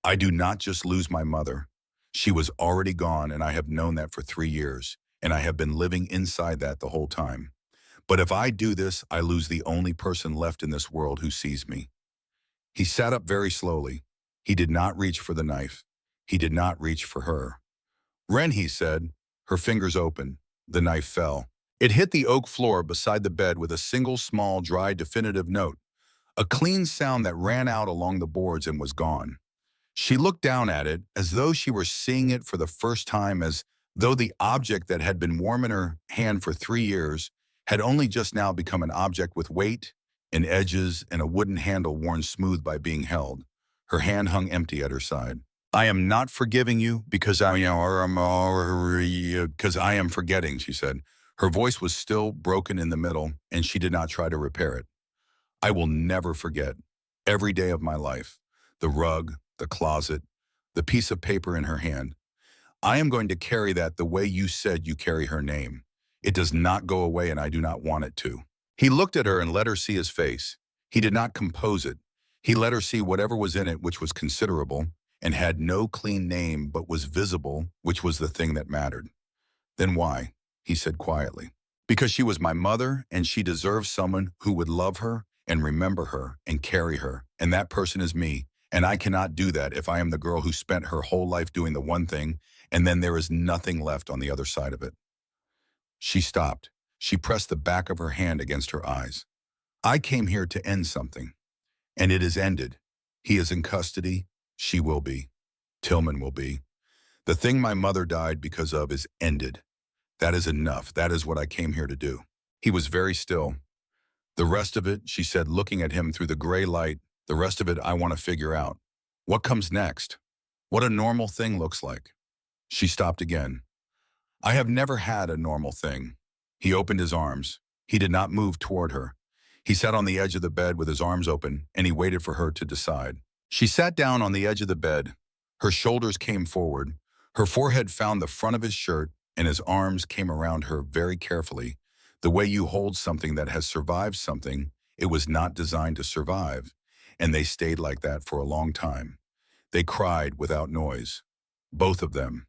"I do not just lose my mother. She was already gone, and I have known that for 3 years, and I have been living inside that the whole time. But if I do this, I lose the only person left in this world who sees me." He sat up very slowly. He did not reach for the knife. He did not reach for her. "Ren," he said. Her fingers opened. The knife fell. It hit the oak floor beside the bed with a single small, dry, definitive note, a clean sound that ran out along the boards and was gone. She looked down at it as though she were seeing it for the first time, as though the object that had been warm in her hand for 3 years had only just now become an object with weight and edges and a wooden handle worn smooth by being held. Her hand hung empty at her side. "I am not forgiving you because I am forgetting," she said. Her voice was still broken in the middle, and she did not try to repair it. "I will never forget. Every day of my life. The rug, the closet, the piece of paper in her hand. I am going to carry that the way you said you carry her name. It does not go away, and I do not want it to." He looked at her and let her see his face. He did not compose it. He let her see whatever was in it, which was considerable, and had no clean name but was visible, which was the thing that mattered. "Then why?" he said quietly. "Because she was my mother, and she deserves someone who would love her and remember her and carry her, and that person is me, and I cannot do that if I am the girl who spent her whole life doing the one thing, and then there is nothing left on the other side of it." She stopped. She pressed the back of her hand against her eyes. "I came here to end something, and it is ended. He is in custody. She will be. Tillman will be. The thing my mother died because of is ended. That is enough. That is what I came here to do." He was very still. "The rest of it," she said, looking at him through the gray light, "the rest of it I want to figure out. What comes next? What a normal thing looks like." She stopped again. "I have never had a normal thing." He opened his arms. He did not move toward her. He sat on the edge of the bed with his arms open, and he waited for her to decide. She sat down on the edge of the bed. Her shoulders came forward. Her forehead found the front of his shirt, and his arms came around her very carefully. The way you hold something that has survived something it was not designed to survive, and they stayed like that for a long time. They cried without noise. Both of them.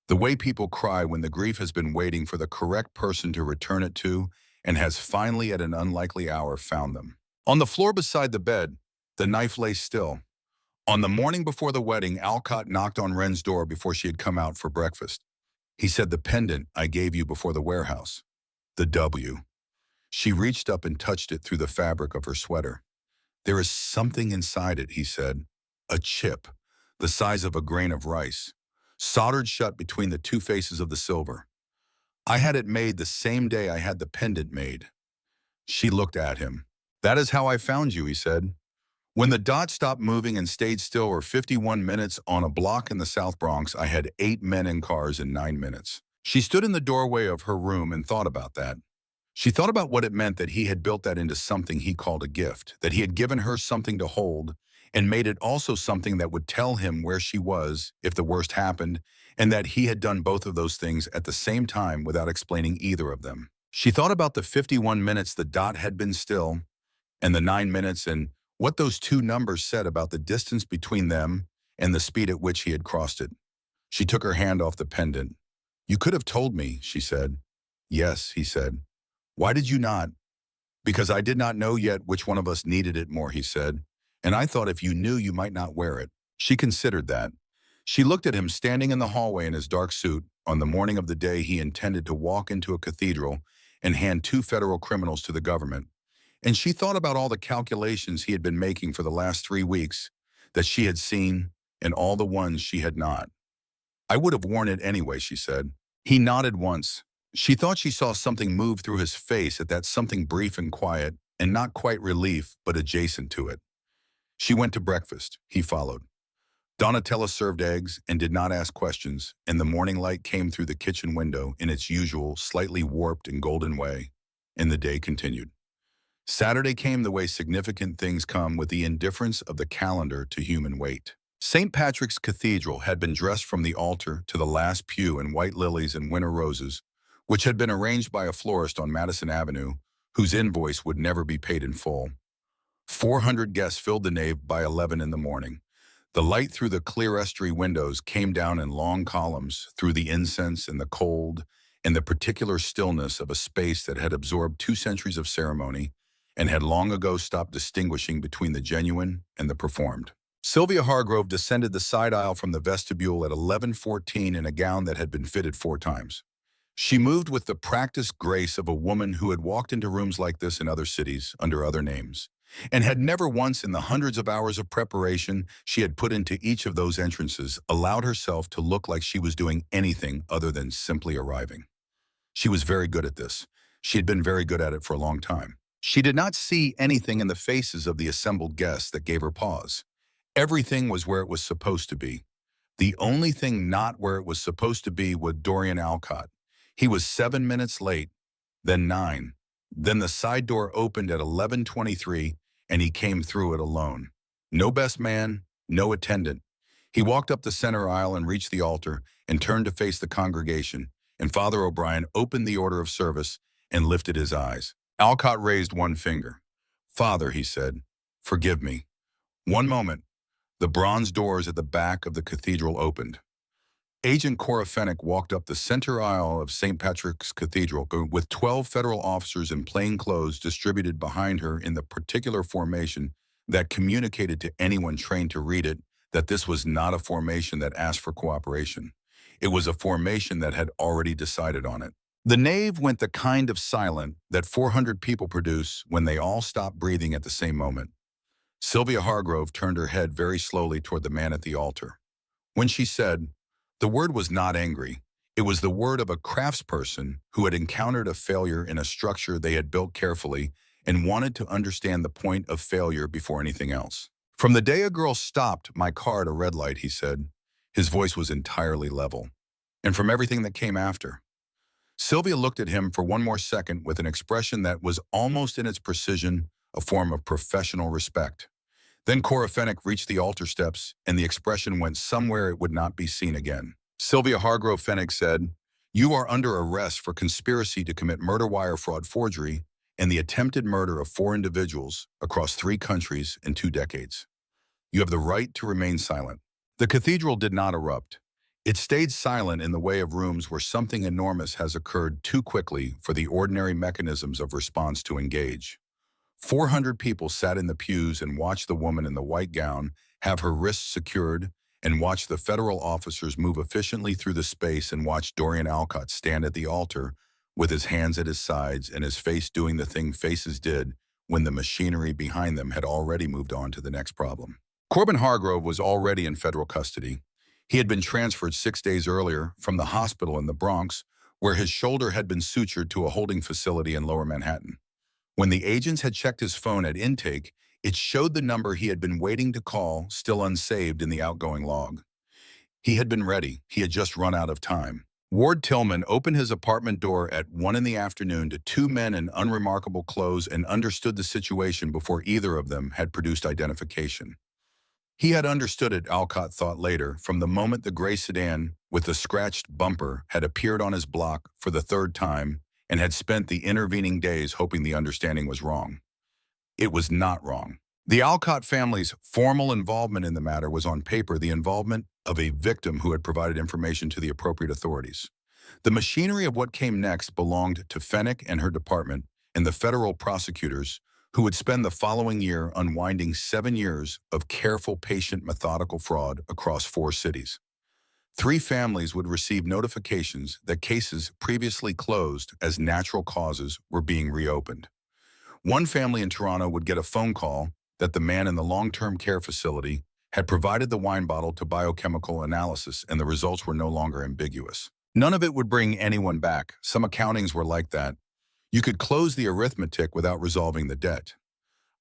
The way people cry when the grief has been waiting for the correct person to return it to and has finally at an unlikely hour found them. On the floor beside the bed, the knife lay still. On the morning before the wedding, Alcott knocked on Wren's door before she had come out for breakfast. He said, "The pendant I gave you before the warehouse." The W. She reached up and touched it through the fabric of her sweater. "There is something inside it," he said. "A chip, the size of a grain of rice, soldered shut between the two faces of the silver. I had it made the same day I had the pendant made." She looked at him. "That is how I found you," he said. When the dot stopped moving and stayed still for 51 minutes on a block in the South Bronx, I had 8 men in cars in 9 minutes. She stood in the doorway of her room and thought about that. She thought about what it meant that he had built that into something he called a gift, that he had given her something to hold and made it also something that would tell him where she was if the worst happened, and that he had done both of those things at the same time without explaining either of them. She thought about the 51 minutes the dot had been still and the 9 minutes and what those two numbers said about the distance between them and the speed at which he had crossed it. She took her hand off the pendant. "You could have told me," she said. "Yes," he said. "Why did you not?" "Because I did not know yet which one of us needed it more," he said. "And I thought if you knew, you might not wear it." She considered that. She looked at him standing in the hallway in his dark suit on the morning of the day he intended to walk into a cathedral and hand 2 federal criminals to the government. And she thought about all the calculations he had been making for the last 3 weeks that she had seen and all the ones she had not. "I would have worn it anyway," she said. He nodded once. She thought she saw something move through his face at that something brief and quiet, and not quite relief, but adjacent to it. She went to breakfast. He followed. Donatella served eggs and did not ask questions, and the morning light came through the kitchen window in its usual, slightly warped and golden way, and the day continued. Saturday came the way significant things come, with the indifference of the calendar to human weight. St. Patrick's Cathedral had been dressed from the altar to the last pew in white lilies and winter roses, which had been arranged by a florist on Madison Avenue, whose invoice would never be paid in full. 400 guests filled the nave by 11 in the morning. The light through the clerestory windows came down in long columns through the incense and the cold and the particular stillness of a space that had absorbed 2 centuries of ceremony and had long ago stopped distinguishing between the genuine and the performed. Sylvia Hargrove descended the side aisle from the vestibule at 11:14 in a gown that had been fitted 4 times. She moved with the practiced grace of a woman who had walked into rooms like this in other cities under other names, and had never once in the hundreds of hours of preparation she had put into each of those entrances allowed herself to look like she was doing anything other than simply arriving. She was very good at this. She had been very good at it for a long time. She did not see anything in the faces of the assembled guests that gave her pause. Everything was where it was supposed to be. The only thing not where it was supposed to be was Dorian Alcott. He was 7 minutes late, then 9. Then the side door opened at 11:23, and he came through it alone. No best man, no attendant. He walked up the center aisle and reached the altar and turned to face the congregation, and Father O'Brien opened the order of service and lifted his eyes. Alcott raised one finger. "Father," he said, "forgive me." One moment. The bronze doors at the back of the cathedral opened. Agent Cora Fennick walked up the center aisle of St. Patrick's Cathedral with 12 federal officers in plain clothes distributed behind her in the particular formation that communicated to anyone trained to read it that this was not a formation that asked for cooperation. It was a formation that had already decided on it. The nave went the kind of silent that 400 people produce when they all stop breathing at the same moment. Sylvia Hargrove turned her head very slowly toward the man at the altar. When she said, the word was not angry. It was the word of a craftsperson who had encountered a failure in a structure they had built carefully and wanted to understand the point of failure before anything else. "From the day a girl stopped my car at a red light," he said. His voice was entirely level. "And from everything that came after." Sylvia looked at him for one more second with an expression that was almost in its precision a form of professional respect. Then Cora Fennick reached the altar steps, and the expression went somewhere it would not be seen again. Sylvia Hargrove Fennick said, "You are under arrest for conspiracy to commit murder, wire fraud, forgery, and the attempted murder of 4 individuals across 3 countries in 2 decades. You have the right to remain silent." The cathedral did not erupt. It stayed silent in the way of rooms where something enormous has occurred too quickly for the ordinary mechanisms of response to engage. 400 people sat in the pews and watched the woman in the white gown have her wrists secured, and watched the federal officers move efficiently through the space, and watched Dorian Alcott stand at the altar with his hands at his sides and his face doing the thing faces did when the machinery behind them had already moved on to the next problem. Corbin Hargrove was already in federal custody. He had been transferred 6 days earlier from the hospital in the Bronx, where his shoulder had been sutured, to a holding facility in Lower Manhattan. When the agents had checked his phone at intake, It showed the number he had been waiting to call, still unsaved in the outgoing log. He had been ready. He had just run out of time. Ward Tillman opened his apartment door at 1 in the afternoon to two men in unremarkable clothes and understood the situation before either of them had produced identification. He had understood it, Alcott thought later, from the moment the gray sedan with the scratched bumper had appeared on his block for the third time and had spent the intervening days hoping the understanding was wrong. It was not wrong. The Alcott family's formal involvement in the matter was on paper the involvement of a victim who had provided information to the appropriate authorities. The machinery of what came next belonged to Fennick and her department and the federal prosecutors who would spend the following year unwinding 7 years of careful, patient, methodical fraud across 4 cities. 3 families would receive notifications that cases previously closed as natural causes were being reopened. One family in Toronto would get a phone call that the man in the long-term care facility had provided the wine bottle to biochemical analysis and the results were no longer ambiguous. None of it would bring anyone back. Some accountings were like that. You could close the arithmetic without resolving the debt.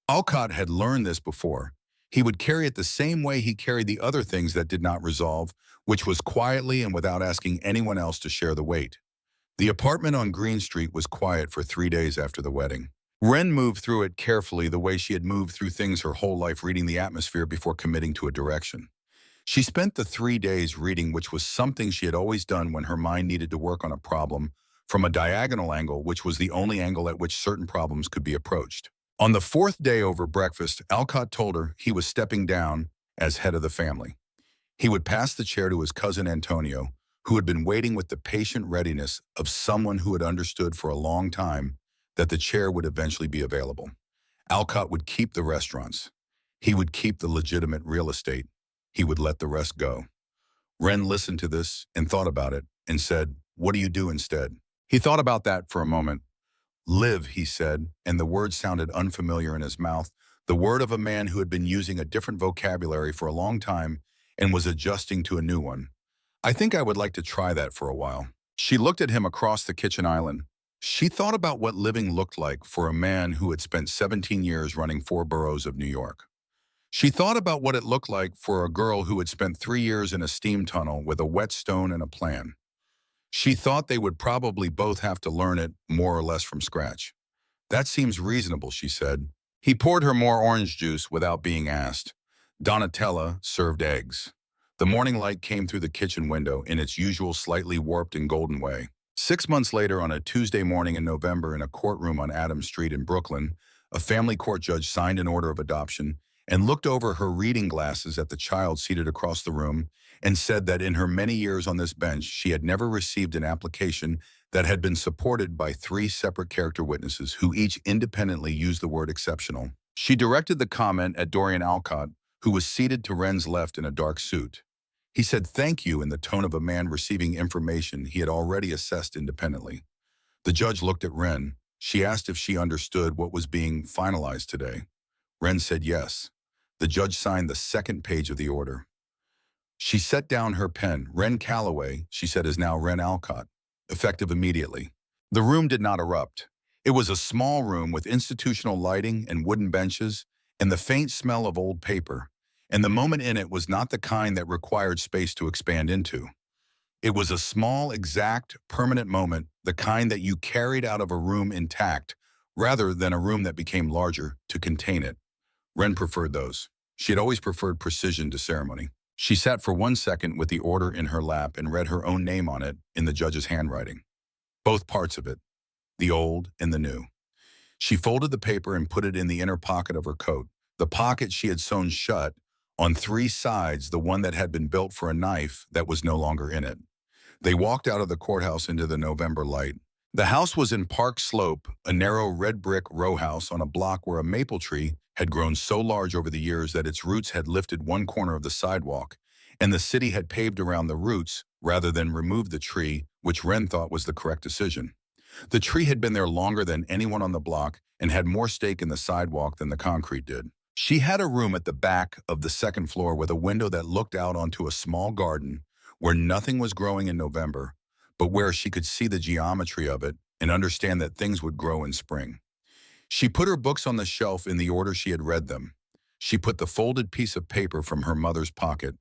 Alcott had learned this before. He would carry it the same way he carried the other things that did not resolve, which was quietly and without asking anyone else to share the weight. The apartment on Green Street was quiet for 3 days after the wedding. Wren moved through it carefully the way she had moved through things her whole life, reading the atmosphere before committing to a direction. She spent the 3 days reading, which was something she had always done when her mind needed to work on a problem from a diagonal angle, which was the only angle at which certain problems could be approached. On the 4th day over breakfast, Alcott told her he was stepping down as head of the family. He would pass the chair to his cousin Antonio, who had been waiting with the patient readiness of someone who had understood for a long time that the chair would eventually be available. Alcott would keep the restaurants. He would keep the legitimate real estate. He would let the rest go. Wren listened to this and thought about it and said, "What do you do instead?" He thought about that for a moment. "Live," he said, and the word sounded unfamiliar in his mouth, the word of a man who had been using a different vocabulary for a long time and was adjusting to a new one. "I think I would like to try that for a while." She looked at him across the kitchen island. She thought about what living looked like for a man who had spent 17 years running 4 boroughs of New York. She thought about what it looked like for a girl who had spent 3 years in a steam tunnel with a whetstone and a plan. She thought they would probably both have to learn it more or less from scratch. "That seems reasonable," she said. He poured her more orange juice without being asked. Donatella served eggs. The morning light came through the kitchen window in its usual slightly warped and golden way. 6 months later, on a Tuesday morning in November in a courtroom on Adams Street in Brooklyn, a family court judge signed an order of adoption and looked over her reading glasses at the child seated across the room and said that in her many years on this bench, she had never received an application that had been supported by 3 separate character witnesses who each independently used the word exceptional. She directed the comment at Dorian Alcott, who was seated to Wren's left in a dark suit. He said "thank you" in the tone of a man receiving information he had already assessed independently. The judge looked at Wren. She asked if she understood what was being finalized today. Wren said yes. The judge signed the 2nd page of the order. She set down her pen. "Wren Calloway," she said, "is now Wren Alcott, effective immediately." The room did not erupt. It was a small room with institutional lighting and wooden benches and the faint smell of old paper. And the moment in it was not the kind that required space to expand into. It was a small, exact, permanent moment, the kind that you carried out of a room intact, rather than a room that became larger to contain it. Wren preferred those. She had always preferred precision to ceremony. She sat for 1 second with the order in her lap and read her own name on it in the judge's handwriting. Both parts of it, the old and the new. She folded the paper and put it in the inner pocket of her coat, the pocket she had sewn shut on 3 sides, the one that had been built for a knife that was no longer in it. They walked out of the courthouse into the November light. The house was in Park Slope, a narrow red brick row house on a block where a maple tree had grown so large over the years that its roots had lifted one corner of the sidewalk, and the city had paved around the roots rather than removed the tree, which Wren thought was the correct decision. The tree had been there longer than anyone on the block and had more stake in the sidewalk than the concrete did. She had a room at the back of the 2nd floor with a window that looked out onto a small garden where nothing was growing in November, but where she could see the geometry of it and understand that things would grow in spring. She put her books on the shelf in the order she had read them. She put the folded piece of paper from her mother's pocket,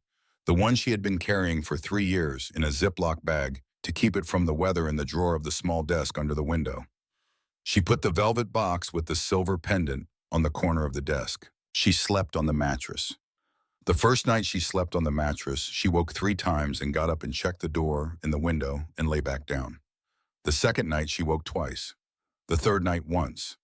the one she had been carrying for 3 years, in a Ziploc bag to keep it from the weather, in the drawer of the small desk under the window. She put the velvet box with the silver pendant on the corner of the desk. She slept on the mattress. The first night she slept on the mattress, she woke 3 times and got up and checked the door and the window and lay back down. The second night she woke twice. The third night once.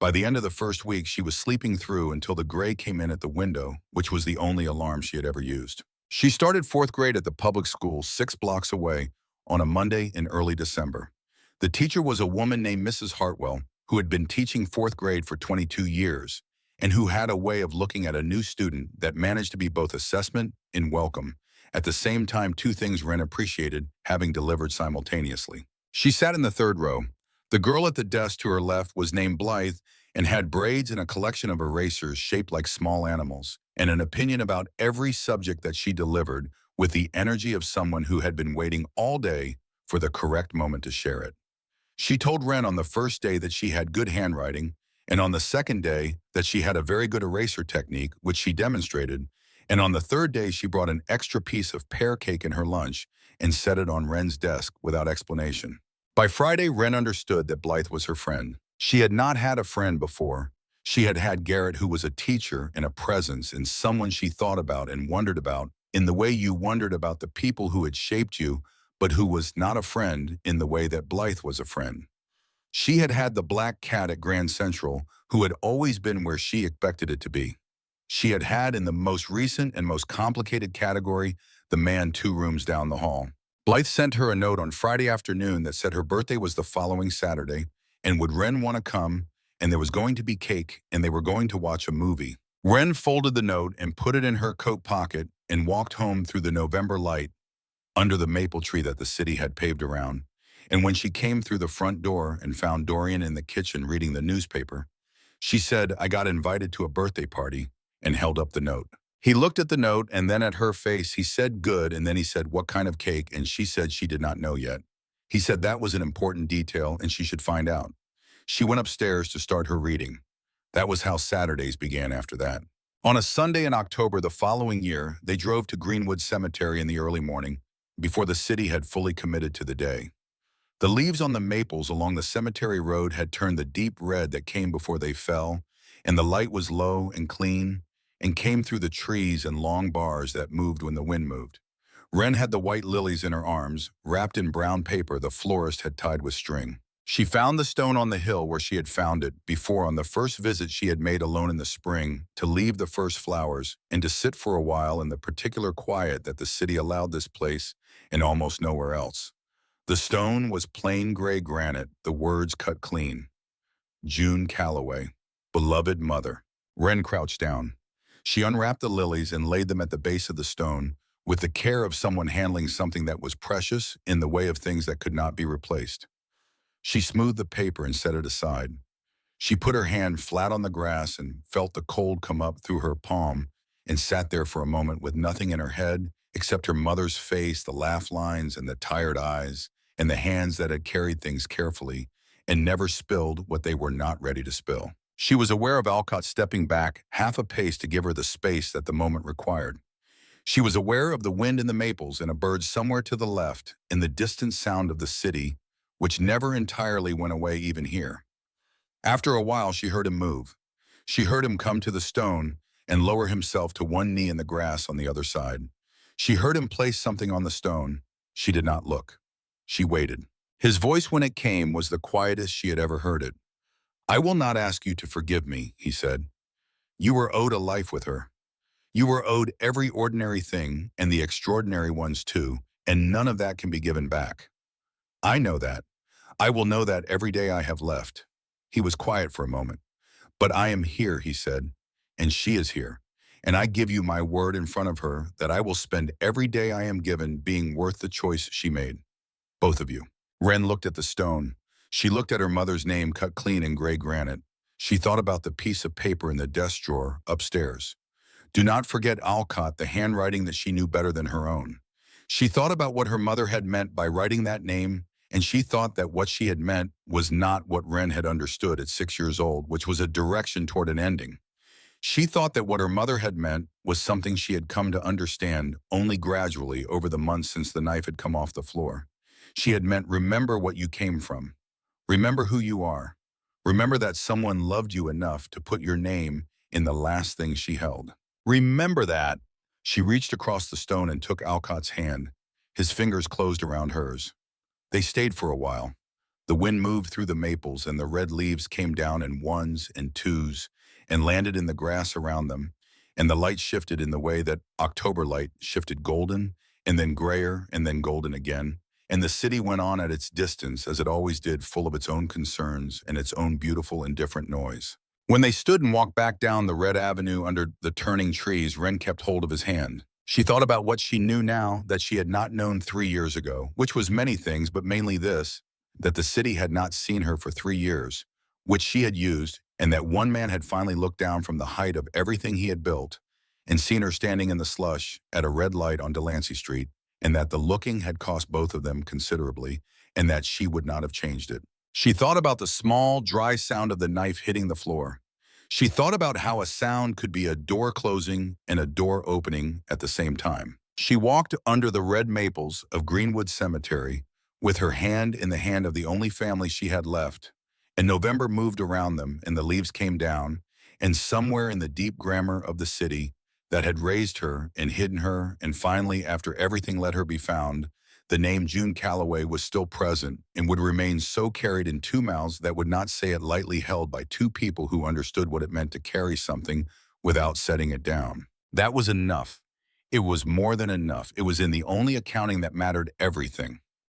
By the end of the first week, she was sleeping through until the gray came in at the window, which was the only alarm she had ever used. She started 4th grade at the public school 6 blocks away on a Monday in early December. The teacher was a woman named Mrs. Hartwell, who had been teaching 4th grade for 22 years and who had a way of looking at a new student that managed to be both assessment and welcome. At the same time, two things Wren appreciated having delivered simultaneously. She sat in the third row. The girl at the desk to her left was named Blythe and had braids and a collection of erasers shaped like small animals, and an opinion about every subject that she delivered with the energy of someone who had been waiting all day for the correct moment to share it. She told Wren on the first day that she had good handwriting, and on the second day that she had a very good eraser technique, which she demonstrated, and on the third day she brought an extra piece of pear cake in her lunch and set it on Wren's desk without explanation. By Friday, Wren understood that Blythe was her friend. She had not had a friend before. She had had Garrett, who was a teacher and a presence and someone she thought about and wondered about in the way you wondered about the people who had shaped you, but who was not a friend in the way that Blythe was a friend. She had had the black cat at Grand Central, who had always been where she expected it to be. She had had, in the most recent and most complicated category, the man 2 rooms down the hall. Blythe sent her a note on Friday afternoon that said her birthday was the following Saturday, and would Wren want to come, and there was going to be cake, and they were going to watch a movie. Wren folded the note and put it in her coat pocket and walked home through the November light under the maple tree that the city had paved around. And when she came through the front door and found Dorian in the kitchen reading the newspaper, she said, "I got invited to a birthday party," and held up the note. He looked at the note and then at her face. He said, "Good," and then he said, "What kind of cake?" And she said she did not know yet. He said that was an important detail and she should find out. She went upstairs to start her reading. That was how Saturdays began after that. On a Sunday in October the following year, they drove to Greenwood Cemetery in the early morning, before the city had fully committed to the day. The leaves on the maples along the cemetery road had turned the deep red that came before they fell, and the light was low and clean, and came through the trees in long bars that moved when the wind moved. Wren had the white lilies in her arms, wrapped in brown paper the florist had tied with string. She found the stone on the hill where she had found it before on the first visit she had made alone in the spring, to leave the first flowers and to sit for a while in the particular quiet that the city allowed this place and almost nowhere else. The stone was plain gray granite, the words cut clean. June Calloway, beloved mother. Wren crouched down. She unwrapped the lilies and laid them at the base of the stone, with the care of someone handling something that was precious in the way of things that could not be replaced. She smoothed the paper and set it aside. She put her hand flat on the grass and felt the cold come up through her palm and sat there for a moment with nothing in her head except her mother's face, the laugh lines and the tired eyes, and the hands that had carried things carefully and never spilled what they were not ready to spill. She was aware of Alcott stepping back half a pace to give her the space that the moment required. She was aware of the wind in the maples and a bird somewhere to the left and the distant sound of the city, which never entirely went away even here. After a while, she heard him move. She heard him come to the stone and lower himself to one knee in the grass on the other side. She heard him place something on the stone. She did not look. She waited. His voice, when it came, was the quietest she had ever heard it. "I will not ask you to forgive me," he said. "You were owed a life with her. You were owed every ordinary thing, and the extraordinary ones too, and none of that can be given back. I know that. I will know that every day I have left." He was quiet for a moment. "But I am here," he said, "and she is here. And I give you my word in front of her that I will spend every day I am given being worth the choice she made. Both of you." Wren looked at the stone. She looked at her mother's name cut clean in gray granite. She thought about the piece of paper in the desk drawer upstairs. Do not forget Alcott, the handwriting that she knew better than her own. She thought about what her mother had meant by writing that name and she thought that what she had meant was not what Wren had understood at 6 years old, which was a direction toward an ending. She thought that what her mother had meant was something she had come to understand only gradually over the months since the knife had come off the floor. She had meant, remember what you came from. Remember who you are. Remember that someone loved you enough to put your name in the last thing she held. Remember that. She reached across the stone and took Alcott's hand. His fingers closed around hers. They stayed for a while. The wind moved through the maples and the red leaves came down in ones and twos and landed in the grass around them, and the light shifted in the way that October light shifted golden and then grayer and then golden again, and the city went on at its distance as it always did, full of its own concerns and its own beautiful and different noise. When they stood and walked back down the red avenue under the turning trees, Wren kept hold of his hand. She thought about what she knew now that she had not known 3 years ago, which was many things, but mainly this, that the city had not seen her for 3 years, which she had used, and that one man had finally looked down from the height of everything he had built and seen her standing in the slush at a red light on Delancey Street, and that the looking had cost both of them considerably, and that she would not have changed it. She thought about the small, dry sound of the knife hitting the floor. She thought about how a sound could be a door closing and a door opening at the same time. She walked under the red maples of Greenwood Cemetery with her hand in the hand of the only family she had left, and November moved around them and the leaves came down, and somewhere in the deep grammar of the city that had raised her and hidden her, and finally, after everything let her be found, the name June Calloway was still present and would remain so, carried in two mouths that would not say it, lightly held by two people who understood what it meant to carry something without setting it down. That was enough. It was more than enough. It was in the only accounting that mattered everything.